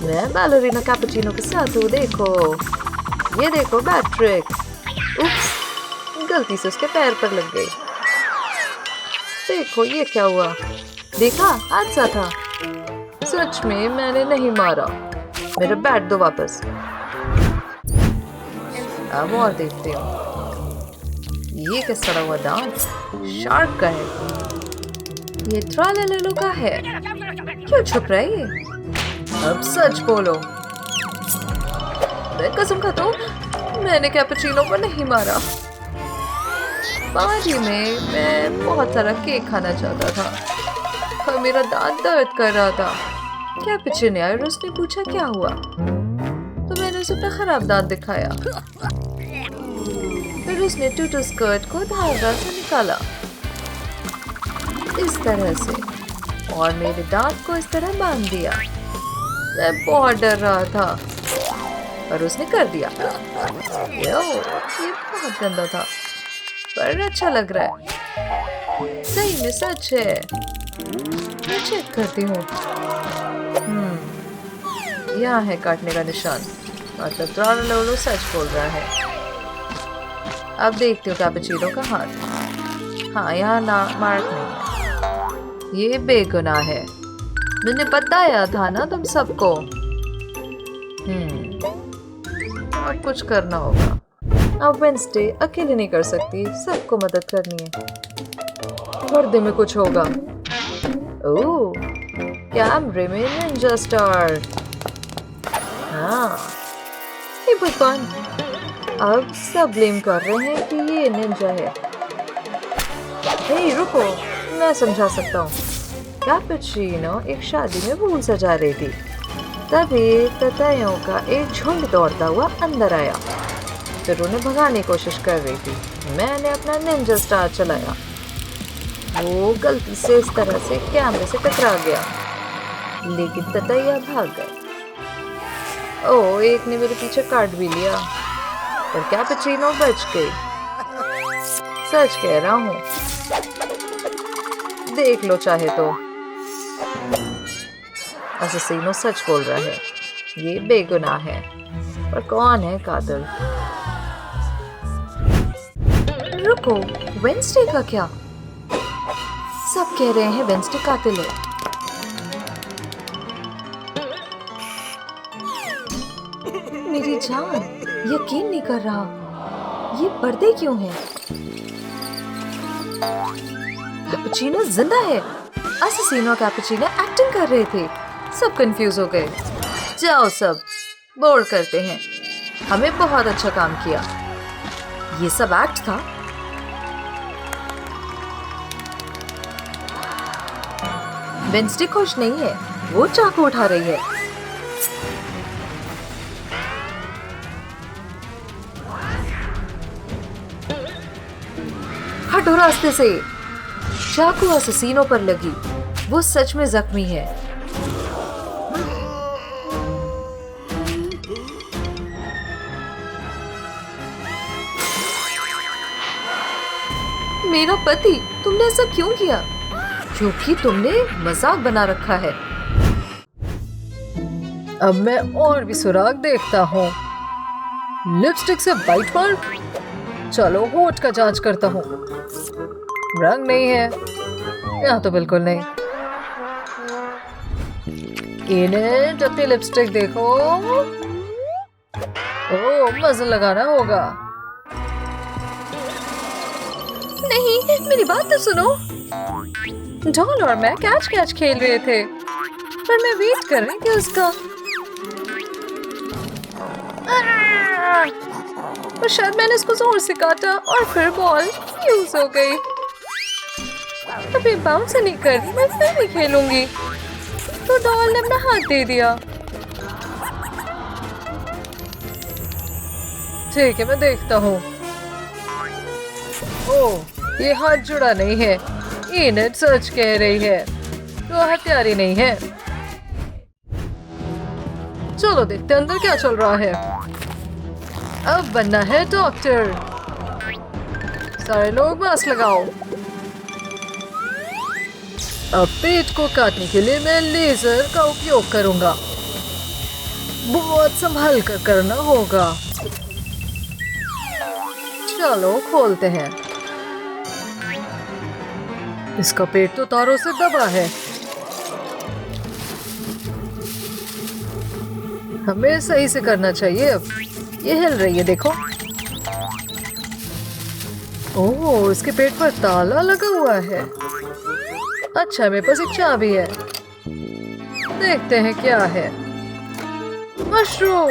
मैं बैलरीना कैपुचिनो के साथ हूँ। देखो, ये देखो बैट ट्रिक। उप्स, गलती से उसके पैर पर लग गई। देखो, ये क्या हुआ? देखा, हादसा था। सच में मैंने नहीं मारा। मेरा बैट दो वापस। अब और देखते हो। ये किस सड़ा हुआ दांत शार्क का है। ये ट्रालेलो का है। क्यों छुप रहा है ये? अब सच बोलो। मैं कसम खाता हूँ, मैंने कैपुचिनो को नहीं मारा। पार्टी में मैं बहुत सारा केक खाना चाहता था। तो मेरा दांत दर्द कर रहा था। कैपुचिनो आया और उसने पूछा क्या हुआ, तो मैंने उसे अपना खराब दांत दिखाया। फिर उसने टूटू स्कर्ट को धारदार से निकाला इस तरह से और मेरे दांत को इस तरह बांध दिया। मैं बहुत डर रहा था पर उसने कर दिया। यो, ये बहुत गंदा था पर अच्छा लग रहा है। सही में सच है। मैं चेक करती हूँ। यहाँ है काटने का निशान, मतलब ट्रालोलो सच बोल रहा है। अब देखती हूँ कैपुचिनो का हाथ। हाँ, यहाँ ना मार्क नहीं है। ये बेगुनाह है। मैंने बताया था ना तुम सबको। अब कुछ करना होगा। अब वेंसडे अकेले नहीं कर सकती, सबको मदद करनी है। पर्दे में कुछ होगा। ओह, कैमरे में निंजा स्टार। हाँ, ये भगवान, अब सब ब्लेम कर रहे हैं कि ये निंजा है। हे रुको, मैं समझा सकता हूँ। कैपुचिनो एक शादी में फूल सजा रही थी, तभी ततैयों का एक झुंड दौड़ता हुआ अंदर आया। फिर उन्हें भगाने की कोशिश कर रही थी। मैंने अपना निंजा स्टार चलाया। वो गलती से इस तरह से कैमरे से टकरा गया, लेकिन ततैया भाग गए। ओह, एक ने मेरे पीछे काट भी लिया, पर कैपुचिनो बच गई। सच कह रहा हूँ, देख लो चाहे तो। असैसिनो सच बोल रहा है, ये बेगुनाह है। पर कौन है कातिल? रुको, वेंसडे का क्या? सब कह रहे हैं वेंसडे कातिल है। मेरी जान, यकीन नहीं कर रहा। ये पर्दे क्यों हैं? कैपुचिनो जिंदा है। असैसिनो कैपुचिनो एक्टिंग कर रहे थे। सब कंफ्यूज हो गए। जाओ सब बोर्ड करते हैं। हमें बहुत अच्छा काम किया। ये सब एक्ट था। वेंसडे खुश नहीं है, वो चाकू उठा रही है। हटो रास्ते से। चाकू असैसिनो पर लगी। वो सच में जख्मी है। मेरा पति, तुमने ऐसा क्यों किया? क्योंकि तुमने मजाक बना रखा है। अब मैं और भी सुराग देखता हूँ। लिपस्टिक से बाइट मार। चलो होठ का जांच करता हूँ। रंग नहीं है यहाँ तो, बिल्कुल नहीं। इन्हें अपनी लिपस्टिक देखो। ओह, मजा लगाना होगा। नहीं, मेरी बात तो सुनो। डॉल और मैं कैच खेल रहे थे, पर मैं वेट कर रही थी उसका। और शायद मैंने इसको जोर से काटा और फिर बॉल यूज हो गई। अभी बाउंस नहीं कर रही, मैं फिर भी खेलूंगी। तो डॉल ने अपना हाथ दे दिया। ठीक है, मैं देखता हूँ। ओह, ये हाथ जुड़ा नहीं है। इन्हें सच कह रही है, तो हथियारी नहीं है। चलो देखते अंदर क्या चल रहा है। अब बनना है डॉक्टर। सारे लोग मास्क लगाओ। अब पेट को काटने के लिए मैं लेजर का उपयोग करूंगा। बहुत संभाल कर करना होगा। चलो खोलते हैं। इसका पेट तो तारों से दबा है। हमें सही से करना चाहिए। अब ये हिल रही है, देखो। ओह, इसके पेट पर ताला लगा हुआ है। अच्छा, मेरे पास एक चाबी है। देखते हैं क्या है। मशरूम।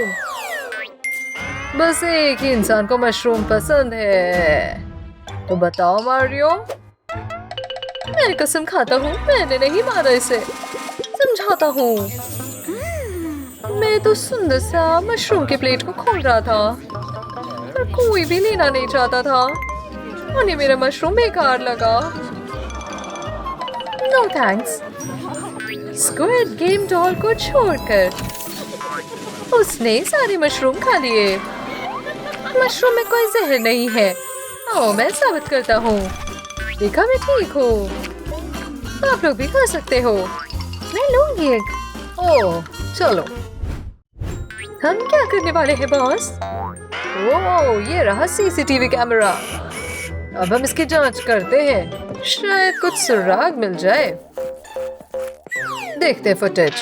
बस एक ही इंसान को मशरूम पसंद है। तो बताओ मारियो। मैं कसम खाता हूँ मैंने नहीं मारा इसे। समझाता हूँ। मैं तो सुंदर सा मशरूम के प्लेट को खोल रहा था पर कोई भी लेना नहीं चाहता था। उन्हें मेरा मशरूम बेकार लगा। No thanks. Squid game doll को छोड़कर उसने सारे मशरूम खा लिए। मशरूम में कोई जहर नहीं है। आओ मैं साबित करता हूँ। देखा मैं ठीक हूँ। आप लोग भी खा सकते हो। मैं लूंगी एक। ओह चलो। हम क्या करने वाले हैं बॉस? ओह ये रहा सीसीटीवी कैमरा। अब हम इसकी जांच करते हैं। शायद कुछ सुराग मिल जाए। देखते हैं फुटेज।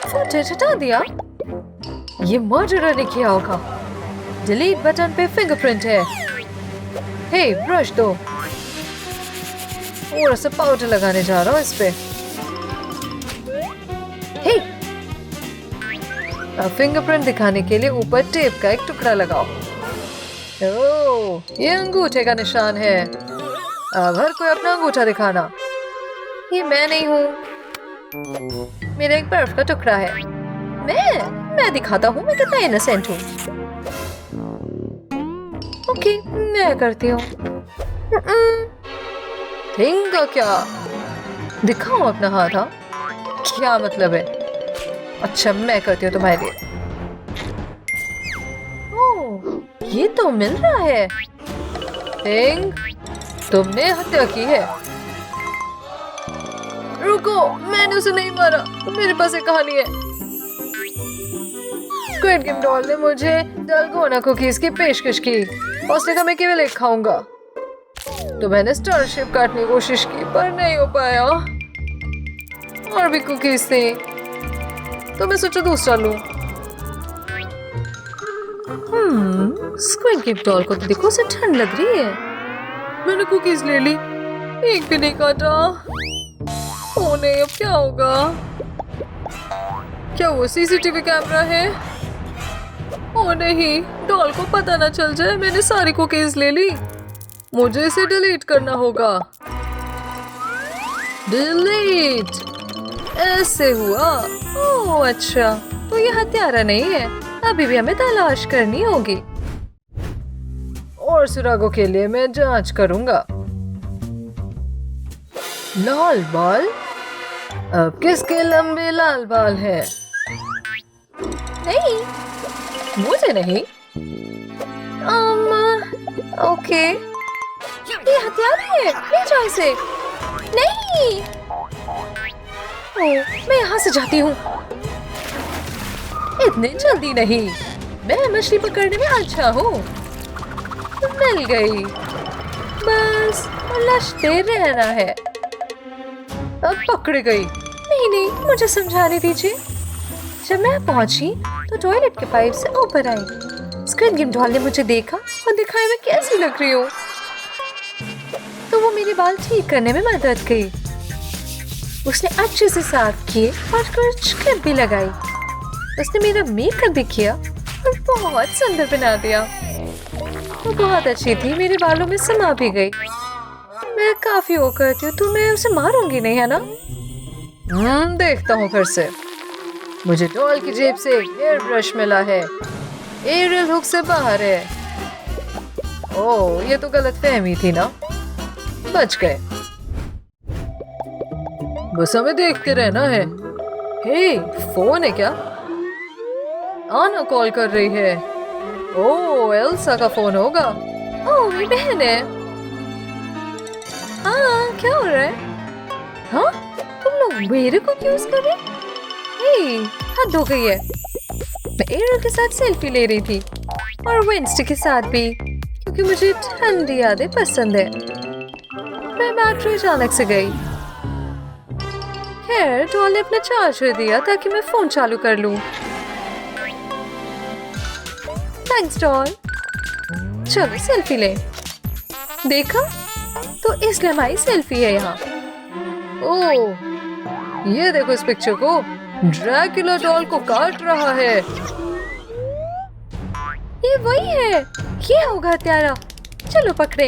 फुटेज हटा दिया। ये मर्डरर ने किया होगा। डिलीट बटन पे फिंगरप्रिंट है। हे ब्रश दो। थोड़ा सा पाउडर लगाने जा रहा हूँ इस पे। हे अब फिंगरप्रिंट दिखाने के लिए ऊपर टेप का एक टुकड़ा लगाओ। ओह ये अंगूठे का निशान है। अब हर कोई अपना अंगूठा दिखाना। ये मैं नहीं हूँ। मेरा एक बर्फ का टुकड़ा है। मैं दिखाता हूँ मैं कितना इनोसेंट हूँ। ओके मैं करती हूँ। थिंग का क्या? दिखाओ अपना हाथ। हाँ क्या मतलब है? अच्छा मैं करती हूँ तुम्हारे लिए। ओह ये तो मिल रहा है। थिंग तुमने हत्या की है। रुको मैंने उसे नहीं मारा। मेरे पास एक कहानी है। स्क्विड गेम डॉल ने मुझे डलगोना कुकीज की पेशकश की। उसने कहा मैं केवल एक खाऊंगा। तो मैंने स्टारशिप काटने की कोशिश की पर नहीं हो पाया। और भी कुकीज थी तो मैं सोचा दूसरा लूं। स्क्विड गेम डॉल को तो देखो उसे ठंड लग रही है। मैंने कुकीज ले ली। एक भी नहीं काटा। ओ नहीं अब क्या होगा? क्या वो सीसीटीवी कैमरा है? ओ नहीं डॉल को पता ना चल जाए मैंने सारी कुकीज ले ली। मुझे इसे डिलीट करना होगा। डिलीट ऐसे हुआ। ओह अच्छा तो ये हत्यारा नहीं है। अभी भी हमें तलाश करनी होगी और सुरागों के लिए मैं जांच करूंगा। लाल बाल। अब किसके लंबे लाल बाल है? नहीं मुझे नहीं। ओके ये हथियार है। ले जाओ इसे। नहीं मैं यहाँ से जाती हूँ। इतने जल्दी नहीं। मैं मछली पकड़ने में अच्छा हूँ। मिल गई। बस उलझते रहना है। अब पकड़ गई। नहीं मुझे समझाने दीजिए। जब मैं पहुंची तो टॉयलेट के पाइप से ऊपर आई। स्क्विड गेम डॉल ने मुझे देखा और दिखाया मैं कैसी लग रही हूँ। तो वो मेरे बाल ठीक करने में मदद की। उसने अच्छे से साफ किए और कुछ क्लिप भी लगाई। उसने मेरा मेकअप भी किया और बहुत सुंदर बना दिया। वो बहुत अच्छी थी। मेरे बालों में समा भी गई। मैं काफी वो करती हूँ तो मैं उसे मारूंगी नहीं है ना? देखता हूँ फिर से। मुझे डॉल की जेब से एक एयर ब्रश मिला है। एरियल हुक से बाहर है। ओह ये तो गलत फहमी थी ना। बच गए। बस हमें देखते रहना है। हे फोन है क्या? आना कॉल कर रही है। ओह एल्सा का फोन होगा। ओह मेरी बहन है। हाँ क्या हो रहा है? हाँ तुम लोग मेरे को क्यों यूज कर रहे? हे हद हो गई है। मैं एरियल के साथ सेल्फी ले रही थी और वेंसडे के साथ भी क्योंकि मुझे ठंडी यादें पसंद है। मैं बैटरी अचानक से गई। खैर डॉल ने अपना चार्जर दिया ताकि मैं फोन चालू कर लूं। Thanks doll. चलो सेल्फी ले। देखा तो इसलिए हमारी सेल्फी है यहाँ। ओह ये देखो इस पिक्चर को। ड्रैकुला डॉल को काट रहा है। ये वही है। ये होगा हत्यारा। चलो पकड़े।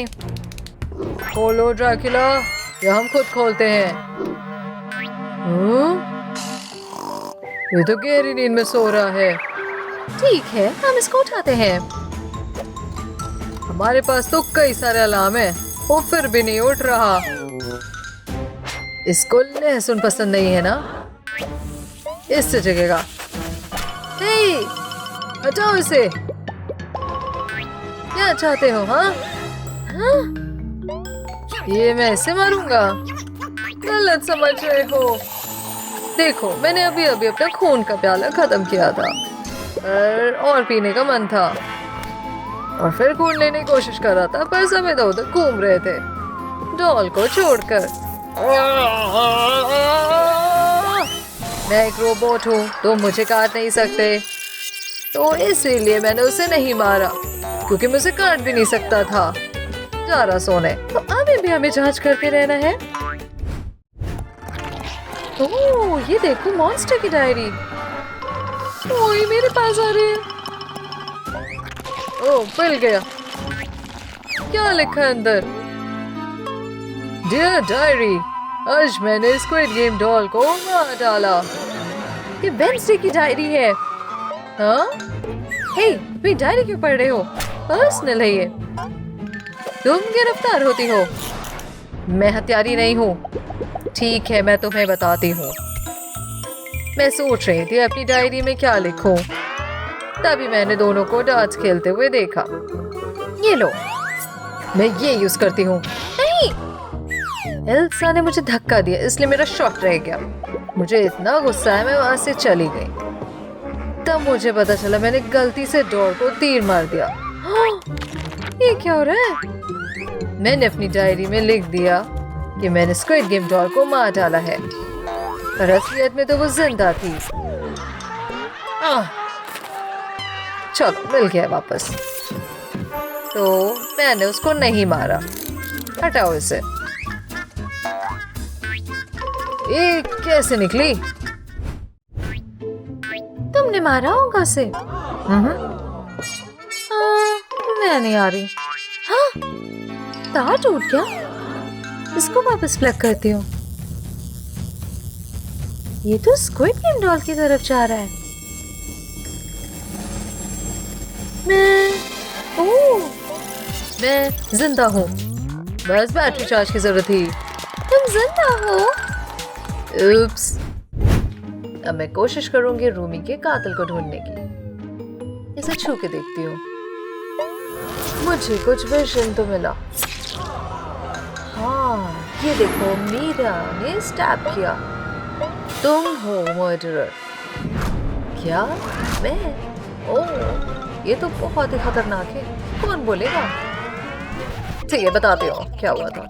खोलो ड्रैकुला, या हम खुद खोलते हैं। ये तो गहरी नींद में सो रहा है। ठीक है, हम इसको उठाते हैं। हमारे पास तो कई सारे अलार्म है, वो फिर भी नहीं उठ रहा। इसको लहसुन पसंद नहीं है ना, इससे जगेगा। हे, हटाओ इसे। क्या चाहते हो? हाँ, ये मैं इसे मारूंगा। गलत समझ रहे हो। देखो, मैंने अभी अभी अपना खून का प्याला खत्म किया था और पीने का मन था, और फिर खून लेने की कोशिश कर रहा था, पर सब इधर उधर घूम रहे थे डॉल को छोड़कर। मैं एक रोबोट हूँ, तुम मुझे काट नहीं सकते, तो इसीलिए मैंने उसे नहीं मारा, क्योंकि मैं उसे काट भी नहीं सकता था। जा रहा सोने। तो अभी भी हमें जांच करते रहना है। ओह, ये देखो मॉन्स्टर की डायरी। ओह, ये मेरे पास आ रही है। ओह, मिल गया। क्या लिखा है अंदर? डियर डायरी, आज मैंने स्क्विड गेम डॉल को मार डाला। ये वेडनेसडे की डायरी है। हाँ? हे, तुम डायरी क्यों पढ़ रहे हो? पर्सनल है ये। तुम गिरफ्तार होती हो। मैं हत्यारी नहीं हूँ। ठीक है, मैं तुम्हें बताती हूँ। मैं सोच रही थी अपनी डायरी में क्या लिखूं, तभी मैंने दोनों को डार्ट्स खेलते हुए देखा। ये लो, मैं ये यूज करती हूँ। नहीं, एल्सा ने मुझे धक्का दिया, इसलिए मेरा शॉट रह गया। मुझे इतना गुस्सा है, मैं वहां से चली गई। तब मुझे पता चला मैंने गलती से डोर को तीर मार दिया। ये क्या हो रहा है? मैंने अपनी डायरी में लिख दिया कि मैंने स्क्विड गेम डॉल को मार डाला है, पर असलियत में तो वो जिंदा थी। चलो, मिल गया वापस। तो मैंने उसको नहीं मारा। हटाओ इसे। ये कैसे निकली? तुमने मारा होगा उसे। मैं नहीं आ रही। हाँ, तार टूट गया। इसको वापस प्लग करती हूँ। ये तो स्क्विड गेम डॉल की तरफ जा रहा है। मैं जिंदा हूँ, बस बैटरी चार्ज की जरूरत थी। तुम जिंदा हो? उप्स। अब मैं कोशिश करूंगी रूमी के कातिल को ढूंढने की। इसे छू के देखती हूँ। मुझे कुछ विजन तो मिला। हाँ, ये देखो, मीरा ने स्टैब किया। तुम हो मर्डरर। क्या? मैं? ओह, ये तो बहुत ही खतरनाक है। कौन बोलेगा? ठीक है, बताते हो क्या हुआ था।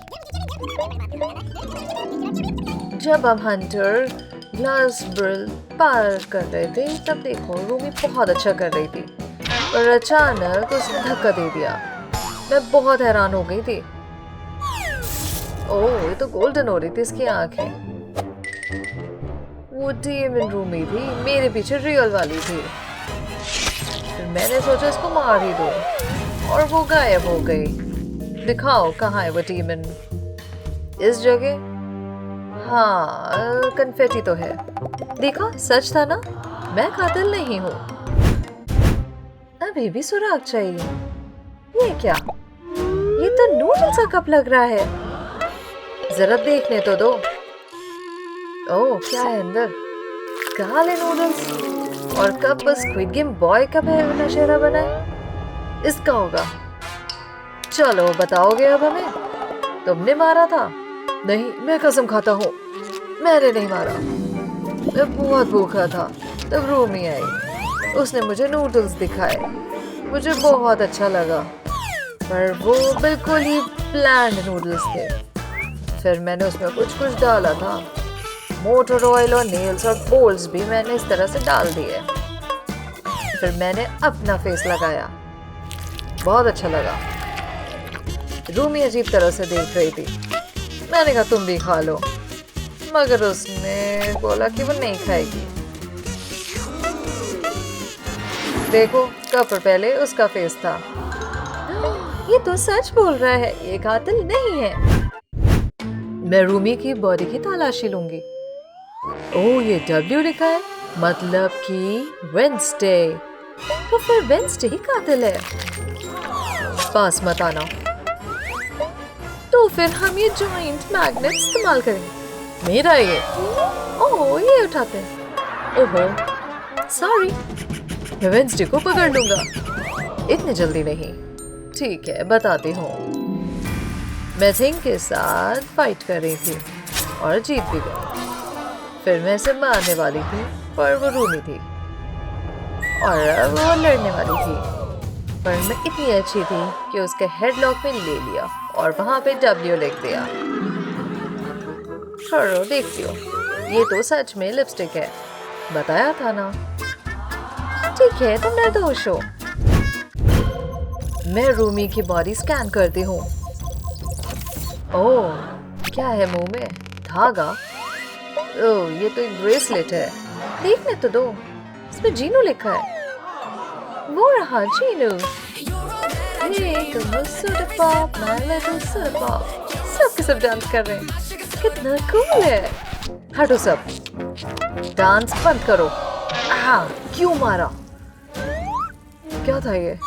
जब हम हंटर ग्लास ब्रिल पार कर रहे थे, तब देखो रूमी बहुत अच्छा कर रही थी, और अचानक उसने धक्का दे दिया। मैं बहुत हैरान हो गई थी। ओह, ये तो गोल्डन हो रही थी इसकी आंखें। वो डेमन रूमी थी, मेरे पीछे रियल वाली थी। फिर मैंने सोचा इसको मार ही दो, और वो गायब हो गई। दिखाओ कहाँ है वो डेमन। इस जगह? हाँ, कन्फेटी तो है। देखा, सच था ना, मैं कातिल नहीं हूँ। अभी भी सुराग चाहिए। ये क्या? ये तो नूडल्स का कप लग रहा है। जरा देखने तो दो। ओह, क्या है अंदर? काले नूडल्स और कप पर स्क्विड गेम बॉय का नशेरा बना है। इसका होगा। चलो, बताओगे अब हमें? तुमने मारा था? नहीं, मैं कसम खाता हूँ, मैंने नहीं मारा। मैं बहुत भूखा था, तब रूमी आई। उसने मुझे नूडल्स दिखाए। मुझे बहुत अच्छा लगा, पर वो बिल्कुल ही ब्लैंड नूडल्स थे। फिर मैंने उसमें कुछ डाला था। मोटर ऑयल और नेल्स और बोल्स भी मैंने इस तरह से डाल दिए। फिर मैंने अपना फेस लगाया। बहुत अच्छा लगा। रूमी अजीब तरह से देख रही थी। मैंने कहा तुम भी खा लो, मगर उसने बोला कि वो नहीं खाएगी। देखो, कप पर पहले उसका फेस था। ये तो सच बोल रहा है, ये कातिल नहीं है। मैं रूमी की बॉडी की तलाशी लूंगी। ओह, ये W लिखा है, मतलब कि वेंसडे। तो फिर वेंसडे ही कातिल है। पास मत आना। तो फिर हम ये जॉइंट मैग्नेट इस्तेमाल करेंगे। मेरा ये। ओह, ये उठाते हैं। ओहो, सॉरी। मैं वेंसडे को पकड़ लूंगा। इतनी जल्दी नहीं। ठीक है, बताती हूँ। मैं थिंग के साथ फाइट कर रही थी और जीत भी गई। फिर मैं इसे मारने वाली थी, पर वो रूमी थी और अब वो लड़ने वाली थी, पर मैं इतनी अच्छी थी कि उसके हेडलॉक में ले लिया और वहां पे W लिख दिया। छोड़ो, देखती हो, ये तो सच में लिपस्टिक है। बताया था ना। ठीक है, तुम निर्दोष हो। मैं रूमी की बॉडी स्कैन करती हूँ। ओह, क्या है मुंह में? धागा? ओह, ये तो एक ब्रेसलेट है। देखने तो दो, इसमें जीनू लिखा है। वो रहा जीनू। सब के सब डांस कर रहे हैं। कितना कूल है। हटो सब, डांस बंद करो। क्यों मारा? क्या था ये?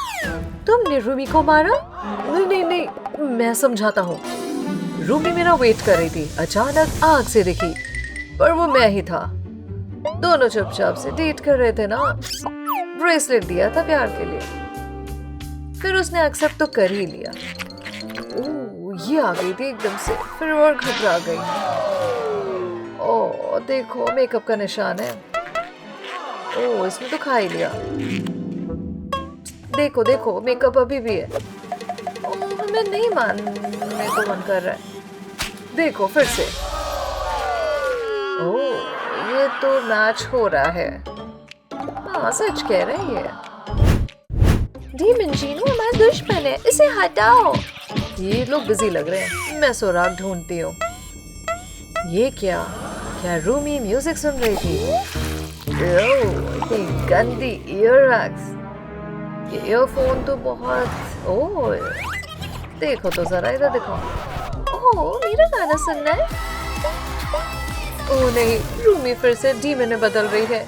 तुमने रूमी को मारा? नहीं नहीं नहीं, मैं समझाता हूँ। रूमी मेरा वेट कर रही थी, अचानक आग से दिखी, पर वो मैं ही था। दोनों चुपचाप से डेट कर रहे थे ना। ब्रेसलेट दिया था प्यार के लिए, फिर उसने एक्सेप्ट तो कर ही लिया। ओह, ये आ गई थी एकदम से, फिर और घबरा गई। ओह, देखो, मेकअप का निशान है। ओह, इसने तो खा ही लिया। देखो देखो, मेकअप अभी भी है। ओह, मैं नहीं मानने को मन कर रहा है। देखो फिर से। ओह, ये तो मैच हो रहा है। हाँ, सच कह रही है। डीमन जीनू हमारा दुश्मन है, इसे हटाओ। ये लोग बिजी लग रहे हैं, मैं सुराग ढूंढती हूँ। ये क्या रूमी म्यूजिक सुन रही थी? ओह, ये गंदी ईयरबड्स। ये ईयरफोन तो बहुत। ओह, देखो तो जरा, इधर देखो। ओह, मेरा गाना सुनना है? ओह नहीं, रूमी फिर से डीमन में बदल रही है।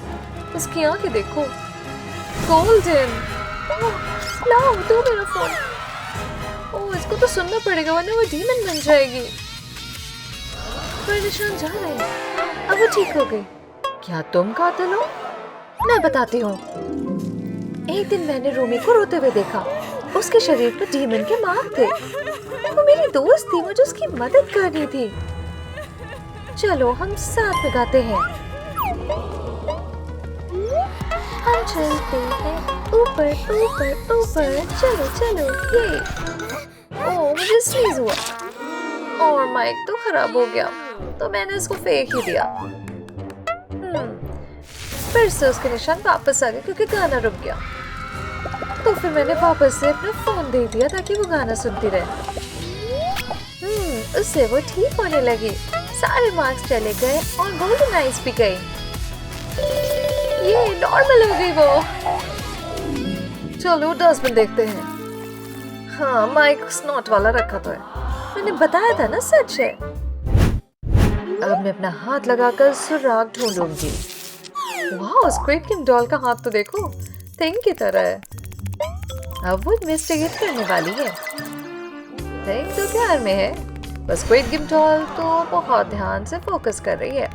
उसकी आंखें देखो, गोल्डन। लाओ, दो मेरा फोन। ओह, इसको तो सुनना पड़ेगा वरना वो डीमन बन जाएगी। पर निशान जा रहे हैं। अब वो ठीक हो गई। क्या तुम कातिल हो? मैं बताती हूँ। एक दिन मैंने रूमी को रोते हुए देखा। उसके शरीर पर डीमन के मार्क थे। वो मेरी दोस्त थी, मुझे उसकी मदद करनी थी। चलो हम साथ में गाते हैं। हम चलते हैं ऊपर ऊपर ऊपर, चलो चलो ये। ओह, मुझे स्नीज हुआ और माइक तो खराब हो गया, तो मैंने इसको फेंक ही दिया। फिर से उसके निशान वापस आ गए क्योंकि गाना रुक गया। तो फिर मैंने वापस से अपना फोन दे दिया ताकि वो गाना सुनती रहे। उससे वो ठीक होने लगी। सारे मार्क्स चले गए और गोल्डन आइज भी गई। ये नॉर्मल हो गई वो। चलो डस्टबिन देखते हैं। हाँ, माइक स्नॉट वाला रखा तो है। मैंने बताया था ना, सच है। अब मैं अपना हाथ लगाकर सुराग ढूंढूंगी। वाह, स्क्विड गेम डॉल का हाथ तो देखो, थिंग की तरह है। अब वो इन्वेस्टिगेट करने वाली है। थिंग तो प्यार में है, बस स्क्विड गेम डॉल तो बहुत ध्यान से फोकस कर रही है।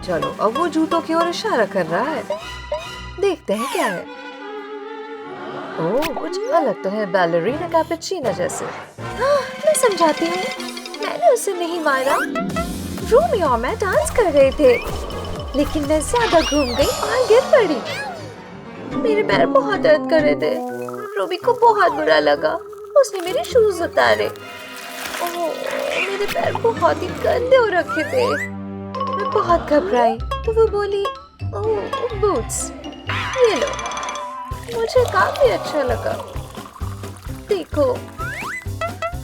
चलो, अब वो जूतों की ओर इशारा कर रहा है। देखते हैं क्या है। ओह, कुछ अलग तो है, बैलरीना कैपुचिनो जैसे। हाँ, मैं समझाती हूँ। मैंने उसे नहीं मारा। रूमी और मैं डांस कर रहे थे, लेकिन मैं ज्यादा घूम गई और गिर पड़ी। मेरे पैर बहुत दर्द कर रहे थे। रूमी को बहुत बुरा लगा, उसने मेरे शूज उतारे। ओह, मेरे पैर बहुत ही गंदे हो रखे थे। मैं बहुत घबराई, तो वो बोली, ओह बूट्स, ये लो। मुझे काफी अच्छा लगा। देखो,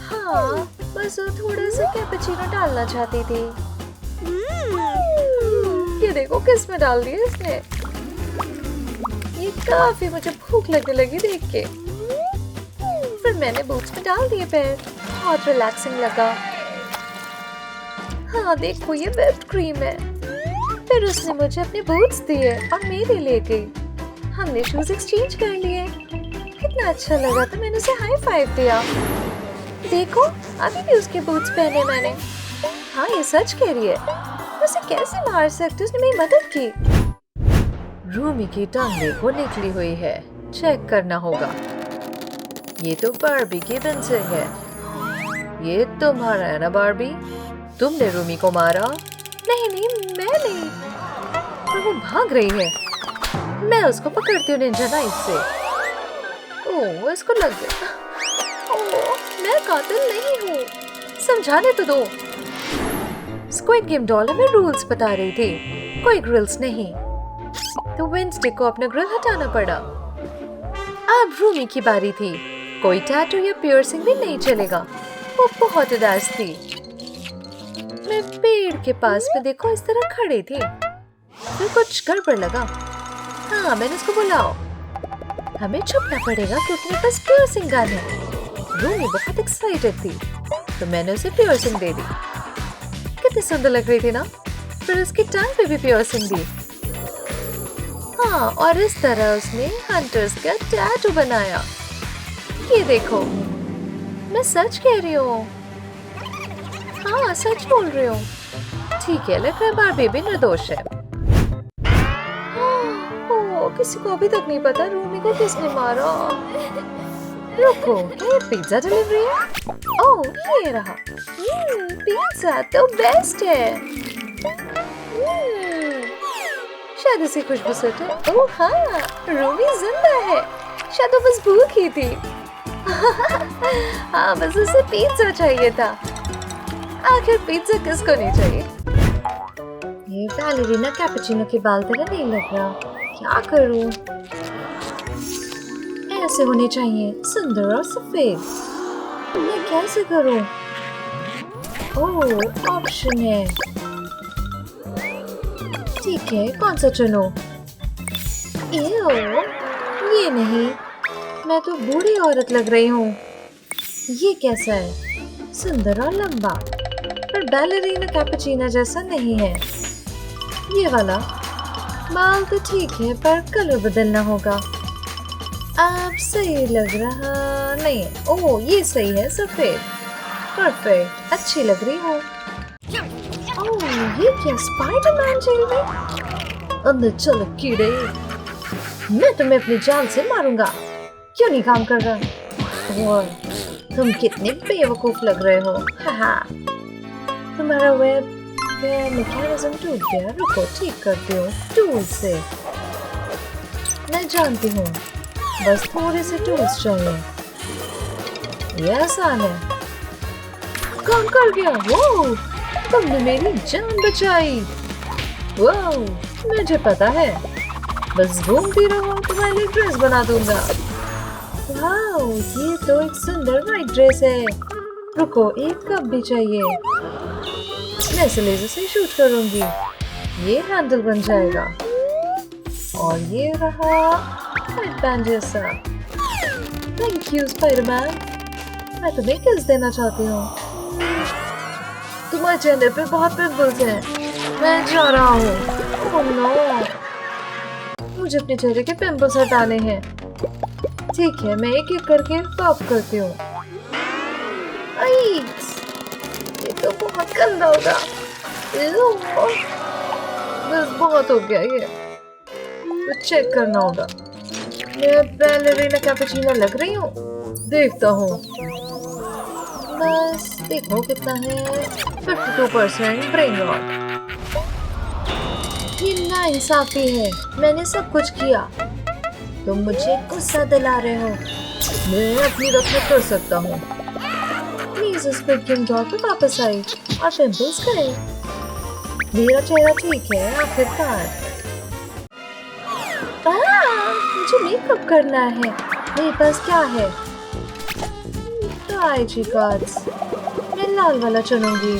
हाँ, बस वो थोड़ा सा कैपुचिनो डालना चाहती थी। ये देखो किस में डाल दिया इसने। ये काफी मुझे भूख लगने लगी देख के। फिर फिर मैंने बूट्स में डाल दिए पैर। बहुत रिलैक्सिंग लगा। हाँ देखो, ये व्हिप्ड क्रीम है। फिर उसने मुझे अपने बूट्स दिए और मेरे ले गई। हमने शूज एक्सचेंज कर लिए। कितना अच्छा लगा था, मैंने उसे हाई फाइव दिया। देखो, अभी भी उसके बूट्स पहने मैंने। हाँ, ये सच कह रही है। उसे कैसे मार सकते, उसने मेरी मदद की। रूमी की टांग देखो निकली हुई है, चेक करना होगा। ये तो बार्बी की पेंसिल है। ये तुम्हारा है ना बार्बी? तुमने रूमी को मारा? नहीं नहीं, मैं नहीं। पर वो भाग रही है। मैं उसको पकड़ती हूँ निंजा नाइफ से। ओह, इसको लग गया। ओह, मैं कातिल नहीं हूँ, समझाने तो दो। स्क्विड गेम डॉल में रूल्स बता रही थी, कोई ग्रिल्स नहीं। तो वेंसडे को अपना ग्रिल हटाना पड़ा। अब रूमी की बारी थी। कोई टैटू या पियर्सिंग भी नहीं चलेगा। वो बहुत उदास थी। मैं पेड़ के पास में देखो इस तरह खड़ी थी। फिर कुछ गड़बड़ लगा। हाँ, मैंने उसको बुलाओ। हमें छुपना पड़ेगा क्योंकि मेरे पास पियर्सिंग गन है। रूमी बहुत एक्साइटेड थी, तो मैंने उसे पियर्सिंग दे दी। कितनी सुंदर लग रही थी ना। फिर उसकी टांग पे भी पियर्सिंग दी। हाँ, और इस तरह उसने हंटर्स का टैटू बनाया। ये देखो, मैं सच कह रही हूँ। हाँ, सच बोल रही हूँ। ठीक है, लेकिन बार्बी भी निर्दोष है। ओह, किसी को अभी तक नहीं पता रूमी को किसने मारा। रुको, ये पिज्जा डिलीवरी है? ओह, ये रहा। पिज्जा तो बेस्ट है। शायद इसी खुशबू से है। ओह हाँ, रूमी जिंदा है। शायद वो बस भूखी थी। हाँ, बस उसे पिज्जा चाहिए था। आखिर पिज्जा किसको नहीं चाहिए? ये बैलेरिना कैपुचिनो के बाल तरह नहीं लग रहा। क्या करूं? ऐसे होने चाहिए, सुंदर और सफेद। मैं कैसे करूं? ओह, ऑप्शन है। ठीक है, कौन सा चुनो? ये नहीं, मैं तो बूढ़ी औरत लग रही हूँ। ये कैसा है? सुंदर और लंबा, पर बैलेरिना कैपुचिनो जैसा नहीं है। ये वाला बाल तो ठीक है, पर कलर बदलना होगा। अब सही लग रहा नहीं है। ओह, ये सही है, सफेद। परफेक्ट, अच्छी लग रही हो। ओह, ये क्या स्पाइडरमैन जेल में? अंदर चलो कीड़े, मैं तुम्हें अपनी जान से मारूंगा। क्यों नहीं काम कर रहा? और तुम कितने बेवकूफ लग रहे हो। हाहा, तुम्हारा वेब मैकेनिज्म टूट गया। रुको, ठीक करती हूँ टूल से। मैं जानती हूँ, बस थोड़े से टूल्स चाहिए। ये आसान है। काम कर गया। वो तुमने मेरी जान बचाई। वो मुझे पता है, बस घूमती रहो, तुम्हारे लिए ड्रेस बना दूंगा। वाओ, ये तो एक सुंदर वाइट ड्रेस है। रुको, एक कप भी चाहिए। मैं इसे लेजर से शूट करूंगी। ये हैंडल बन जाएगा। और ये रहा हेड बैंड जैसा। Thank you Spiderman. मैं तुम्हें किस देना चाहती हूँ। तुम्हारे चेहरे पे बहुत पिंपल्स हैं। मैं जा रहा हूँ। ओह नो, मुझे अपने चेहरे के पिंपल्स हटाने हैं। ठीक है, मैं एक एक करके पॉप करती हूँ। ये तो बहुत गंदा होगा। बस बहुत हो गया ये। तो चेक करना होगा। मैं बैलेरिना कैपुचिनो लग रही हूँ। देखता हूँ। बस देखो कितना है। 52% ब्रेन रॉट। ये नाइंसाफी है। मैंने सब कुछ किया, तुम मुझे गुस्सा दिला रहे हो। मैं अपनी रक्षा कर सकता हूँ। प्लीज उस स्क्विड गेम डॉल पे वापस आई और पिंपल्स गए। मेरा चेहरा ठीक है आखिरकार। मुझे मेकअप करना है। मेरे पास क्या है? तो आईजी कार्ड्स। मैं लाल वाला चुनूंगी।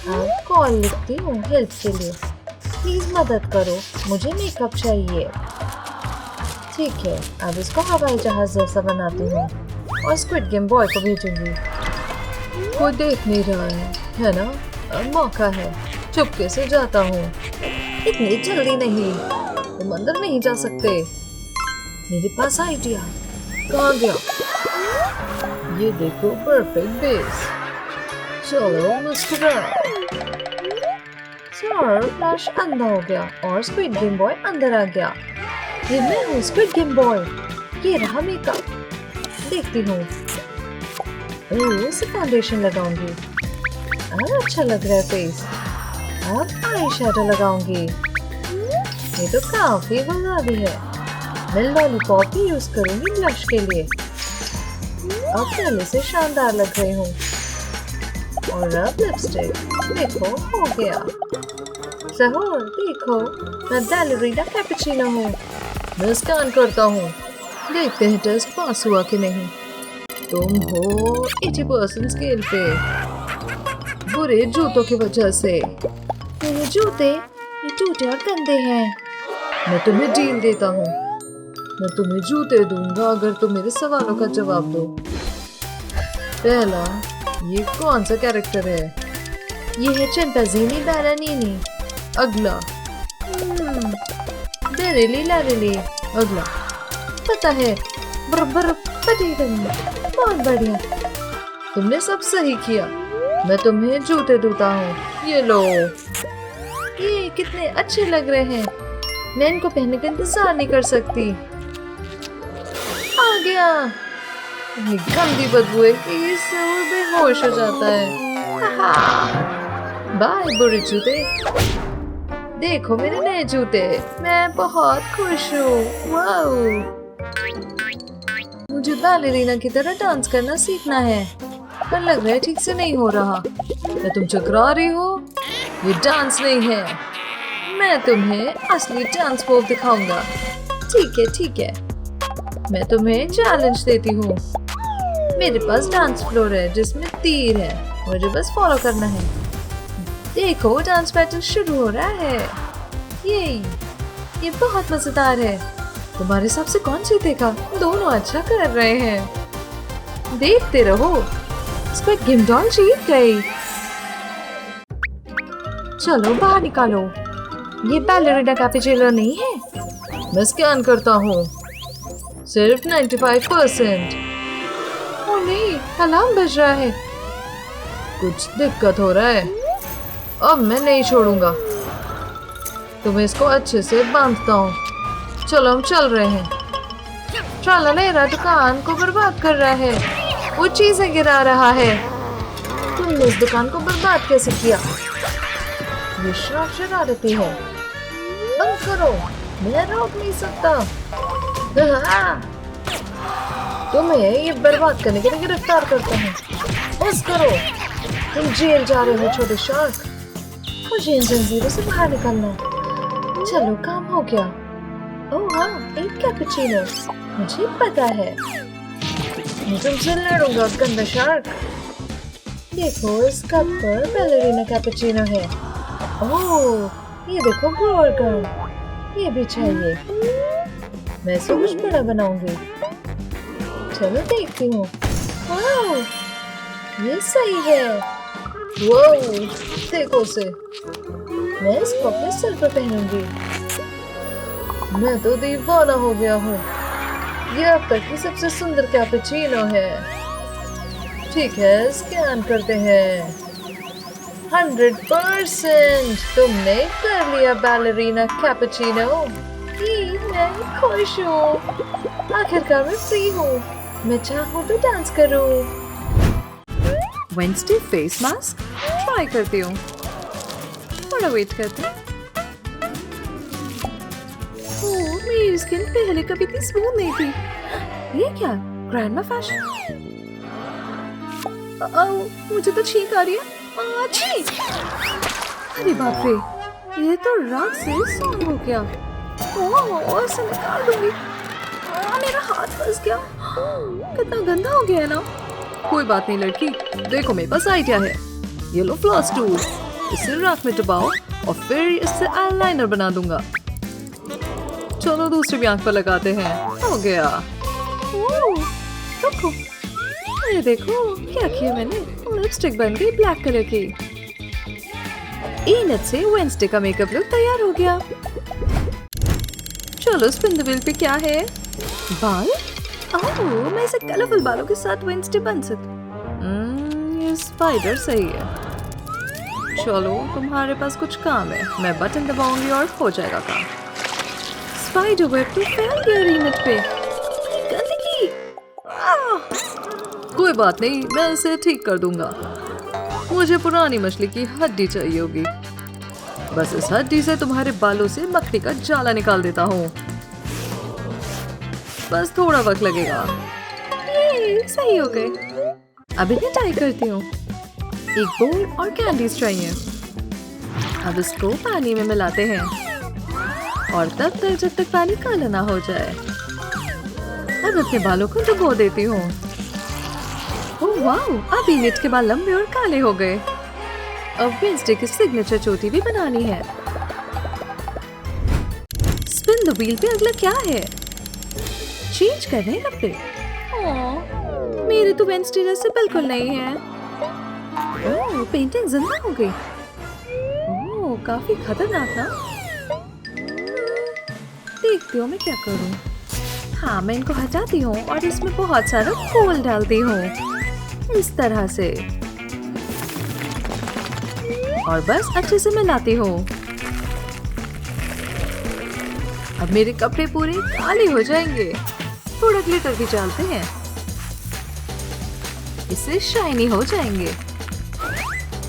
अब कॉल लिखती हूँ हेल्प के लिए। प्लीज मदद करो, मुझे मेकअप चाहिए। ठीक है, अब इसको हवाई जहाज जैसा बनाती हूँ। और स्क्विड गेम बॉय को भेजूंगी। कोई देख नहीं रहा है ना? अब मौका है, चुपके से जाता हूँ। इतनी जल्दी नहीं, तुम अंदर नहीं जा सकते। मेरे पास आइडिया। कहाँ गया? ये देखो, परफेक्ट बेस। चलो मुस्कुराओ। सर, फ्लैश अंधा हो गया और स्क्विड गेम बॉय अंदर आ गया। ये मैं हूँ, स्क्विड गेम बॉय। ये रहा मेकअप। देखती हूँ। ओह, से फाउंडेशन लगाऊंगी। अब अच्छा लग रहा है फेस। अब आई शैडो लगाऊंगी। ये तो काफी गुलाबी है। मैं लॉलीपॉप ही यूज करूंगी ब्लश के लिए। अब पहले से शानदार लग रही हूँ। और अब लिपस्टिक। देखो, हो गया। सहूर, देखो, मैं बैलेरिना कैपुचिनो हूँ। मैं स्कैन करता हूँ। देखते हैं टेस्ट पास हुआ कि नहीं। तुम हो 80% स्केल पे। बुरे जूतों की वजह से। ये जूते और गंदे हैं। मैं तुम्हें डील देता हूँ। मैं तुम्हें जूते दूंगा अगर तुम मेरे सवालों का जवाब दो। पहला, ये कौन सा कैरेक्टर है? ये है चिंपैंजी बैरानीनी। अगला, बेरेली लारेली। अगला, पता है, बरबर बहुत बढ़िया। तुमने सब सही किया। मैं तुम्हें जूते दूता हूँ। ये लो। ये कितने अच्छे लग रहे हैं। मैं इनको पहनने का इंतजार नहीं कर सकती। आ गया। ये गंदी बदबू है कि इससे वो बेहोश हो जाता है। बाय बुरे जूते। देखो मेरे नए जूते। मैं बहुत खुश हूँ। वाओ। मुझे बैलेरिना की तरह डांस करना सीखना है, पर लग रहा है ठीक से नहीं हो रहा। क्या तुम चकरा रही हो? ये डांस नहीं है। मैं तुम्हें असली डांस मूव दिखाऊंगा। ठीक है। मैं तुम्हें चैलेंज देती हूँ। मेरे पास डांस फ्लोर है जिसमें तीर है। मुझे बस फॉलो करना है। देखो, डांस बैटल शुरू हो रहा है। ये बहुत मजेदार है। तुम्हारे हिसाब से कौन जीतेगा? दोनों अच्छा कर रहे हैं। देखते रहो। स्क्विड गेम डॉल जीत गई। चलो बाहर निकालो। ये बैलेरिना कैपुचिनो नहीं है। मैं स्कैन करता हूँ। सिर्फ 95%। ओह नहीं, अलार्म बज रहा है। कुछ दिक्कत हो रहा है। अब मैं नहीं छोड़ूंगा। तुम्हें इसको अच्छे से बांधता हूँ। चलो, हम चल रहे हैं। ट्रालालेरा दुकान को बर्बाद कर रहा है। वो चीजें गिरा रहा है। तुमने इस दुकान को बर्बाद कैसे किया? ये शरारती है। बंद करो। मैं रोक नहीं सकता। तुम्हें ये बर्बाद करने के लिए गिरफ्तार करता हूँ। बस करो। तुम जेल जा रहे हो छोटे शार्क। मुझे इन जंजीरों से बाहर निकलना। चलो, काम हो गया। ओह हाँ, एक कैपुचिनो। मुझे पता है। मैं तुमसे लड़ूंगा गंदा शार्क। देखो, इस कप पर बैलेरिना कैपुचिनो है। ओह, ये देखो ग्रोवर गर्ल। ये भी चाहिए। मैं इसे कुछ बड़ा बनाऊंगी। चलो देखती हूँ। वाह, ये सही है। वाह, देखो उसे। मैं इसको अपने सर पर पहनूंगी। मैं तो दीवाना हो गया हूँ। ये अब तक की सबसे सुंदर कैपुचिनो है। ठीक है, स्कैन करते हैं। 100%। तुमने कर लिया बैलेरिना कैपुचिनो। मैं खुश हूँ। आखिरकार मैं फ्री हूँ। मैं चाहूँ तो डांस करूँ। वेडनेसडे फेस मास्क ट्राई करती हूँ। थोड़ा वेट करते हैं। ओह, मेरी स्किन पहले कभी इतनी स्मूथ नहीं थी। ये क्या? Grandma fashion? मुझे तो छींक आ रही है। छींक! अरे बाप रे, ये तो राग से सॉन्ग हो गया। ओह, इसे निकाल दूंगी। मेरा हाथ फंस गया। कितना गंदा हो गया है ना। कोई बात नहीं लड़की, देखो मेरे पास आइडिया है। ये लो फ्लॉस टूल। इसे राख में दबाओ और फिर इससे आईलाइनर बना दूंगा। चलो दूसरी भी आंख पर लगाते हैं। हो गया। रुको, ये देखो क्या किया मैंने, लिपस्टिक बन गई ब्लैक कलर की। इनट से वेंसडे का मेकअप लुक तैयार हो गया। चलो स्पिन द व्हील पे क्या है? बाल? ओह, मैं इसे कलरफुल बालों के साथ वेंसडे बन सकती। ये स्पाइडर सही है। चलो तुम्हारे पास कुछ काम है, मैं बटन दबाऊंगी और हो जाएगा काम। स्पाइडर वेब तो फैल गया रीनट पे। गंदगी। कोई बात नहीं, मैं इसे ठीक कर दूंगा। मुझे पुरानी मछली की हड्डी चाहिए होगी। बस इस हड्डी से तुम्हारे बालों से मक्खी का जाला निकाल देता हूँ। बस थोड़ा वक्त लगेगा। ये सही हो गए। अब इन्हें टाई करती हूँ। एक बोल और कैंडीज चाहिए। अब इसको पानी में मिलाते हैं और तब तक जब तक पानी काला ना हो जाए। अब अपने बालों को डुबो देती हूँ। ओह वाह, अब इनट के बाल लंबे और काले हो गए। अब वेंसडे की सिग्नेचर चोटी भी बनानी है। स्पिन द व्हील पे अगला क्या है? चेंज कर रहे हैं कपड़े। ओह, मेरे तो वेंसडे जैसे बिल्कुल नहीं है। ओह, पेंटिंग जिंदा हो गई। ओह, काफी खतरनाक ना। देखती हूँ मैं क्या करूँ। हाँ, मैं इनको हटाती हूँ और इसमें बहुत सारा कोल डालती हूँ इस तरह से, और बस अच्छे से मिलाती हूँ। अब मेरे कपड़े पूरे काले हो जाएंगे। थोड़ा ग्लिटर भी डालते हैं, इससे शाइनी हो जाएंगे।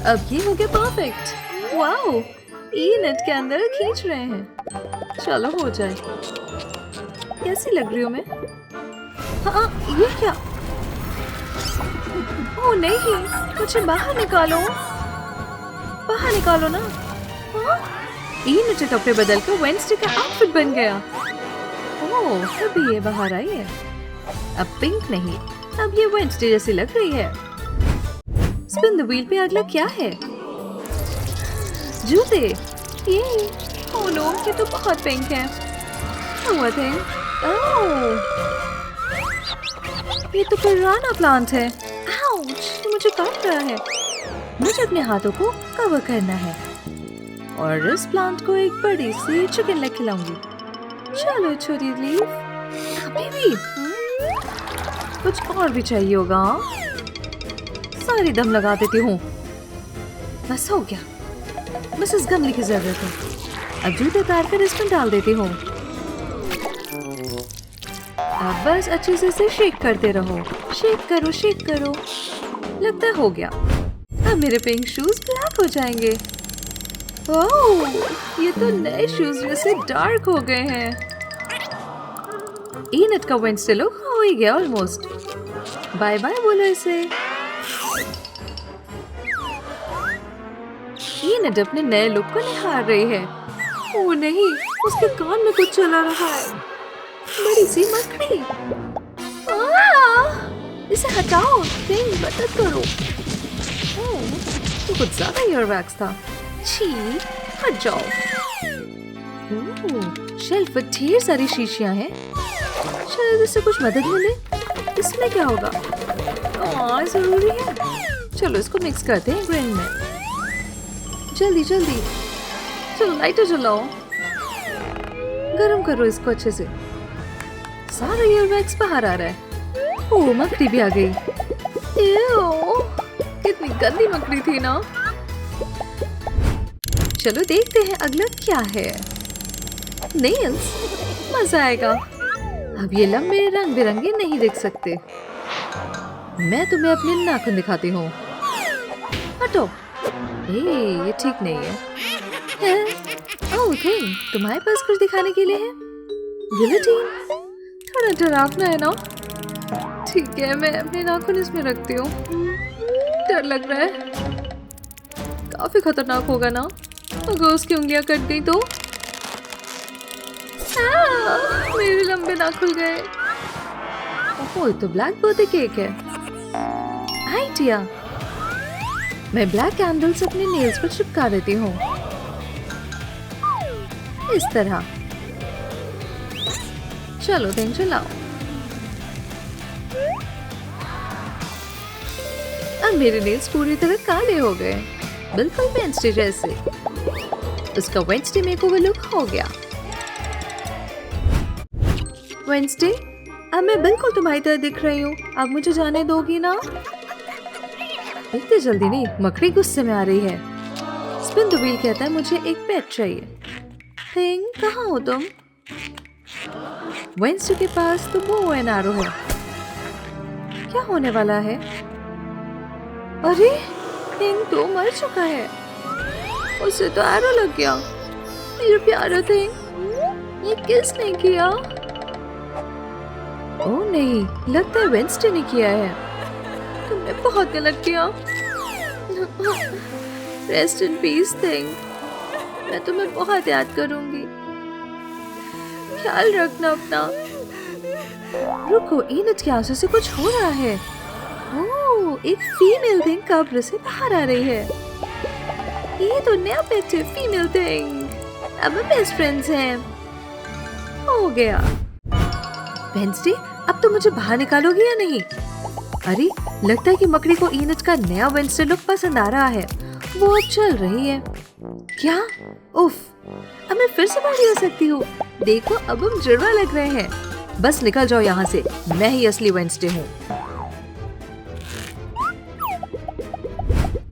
अब ये हो गया परफेक्ट। वाओ, इनट के अंदर खींच रहे हैं। चलो हो जाए। कैसी लग रही हूँ मैं? हाँ, ये क्या? ओह नहीं, मुझे बाहर निकालो। बाहर निकालो ना। हाँ? इनट के कपड़े बदल कर वेंसडे का आउटफिट बन गया। ओह, तभी ये बाहर आई है। अब पिंक नहीं, अब ये वेंसडे जैसी लग रही है। स्पिन द व्हील पे अगला क्या है? जूते। ये ओह नो, ये तो बहुत पिंक है। हुआ थे। ओह, ये तो पुराना प्लांट है। आउच, ये मुझे काट रहा है। मुझे अपने हाथों को कवर करना है और इस प्लांट को एक बड़ी सी चिकन लेग खिलाऊंगी। चलो छोटी लीफ। अभी भी कुछ और भी चाहिए होगा। सारी दम लगा देती हूँ। बस हो गया। बस इस गमले की जरूरत है। अब जूते उतार कर इसमें डाल देती हूँ। अब बस अच्छे से इसे शेक करते रहो। शेक करो, शेक करो। लगता है हो गया। अब मेरे पिंक शूज ब्लैक हो जाएंगे। ओह, ये तो नए शूज जैसे डार्क हो गए हैं। इनट का वेंसडे लुक हो ही गया ऑलमोस्ट। बाय बाय बोलो इसे। इनट अपने नए लुक को निहार रही है। ओह नहीं, उसके कान में कुछ चला रहा है। बड़ी सी मकड़ी। इसे हटाओ, नहीं मदद करो। तो कुछ ज्यादा ईयर वैक्स था। छी, हट जाओ। शेल्फ पर ढेर सारी शीशियां हैं। शायद इससे कुछ मदद मिले। इसमें क्या होगा? जरूरी है। चलो इसको मिक्स करते हैं ग्रेन में। जल्दी जल्दी, चलो लाइटर जलाओ। गरम करो इसको अच्छे से। सारा ईयर वैक्स बाहर आ रहा है। ओह, मकड़ी भी आ गई। कितनी गंदी मकड़ी थी ना। चलो देखते हैं अगला क्या है। नेल्स, मजा आएगा। अब ये लंबे रंग बिरंगे नहीं दिख सकते। मैं तुम्हें अपने नाखून दिखाती हूँ। हटो। ये ठीक नहीं है। ओह थिंग, तुम्हारे पास कुछ दिखाने के लिए है? गिलोटीन, थोड़ा डरावना है ना? ठीक है, मैं अपने नाखून इसमें रखती हूँ। डर लग रहा है। काफी खतरनाक होगा ना अगर उसकी उंगलियां कट गई तो? मेरे लंबे नाखून गए। ओह, तो ब्लैक बर्थडे केक है। आइडिया, मैं ब्लैक कैंडल्स अपने नेल्स पर चिपका देती हूँ इस तरह। चलो दिन चलाओ। अब मेरे नेल्स पूरी तरह काले हो गए, बिल्कुल वेंसडे जैसे। उसका वेंसडे मेकओवर लुक हो गया। वेंसडे, अब मैं बिल्कुल तुम्हारी तरह दिख रही हूँ। अब मुझे जाने दोगी ना? इतनी जल्दी नहीं, मकड़ी गुस्से में आ रही है। स्पिन द व्हील कहता है मुझे एक पेट चाहिए। थिंग, कहाँ हो तुम? वेंसडे के पास तो बो एंड एरो है। क्या होने वाला है? अरे थिंग तो मर चुका है, उसे तो एरो लग गया। मेरा प्यारा थिंग, ये किसने किया? ओह नहीं, लगता है वेंसडे ने किया है। तुमने बहुत गलत किया। रेस्ट इन पीस थिंग, मैं तुम्हें बहुत याद करूंगी। ख्याल रखना अपना। रुको, इनट के आंसू से कुछ हो रहा है। ओह, एक फीमेल थिंग कब्र से बाहर आ रही है। ये तो नया पेट है, फीमेल थिंग। अब हम बेस्ट फ्रेंड्स हैं। हो गया। वेंसडे, अब तो मुझे बाहर निकालोगी या नहीं? अरे, लगता है कि मकड़ी को इनट का नया वेंसडे लुक पसंद आ रहा है। वो अब चल रही है। क्या? उफ, अब मैं फिर से बड़ी हो सकती हूँ। देखो, अब हम जुड़वा लग रहे हैं। बस निकल जाओ यहाँ से, मैं ही असली वेंसडे हूँ।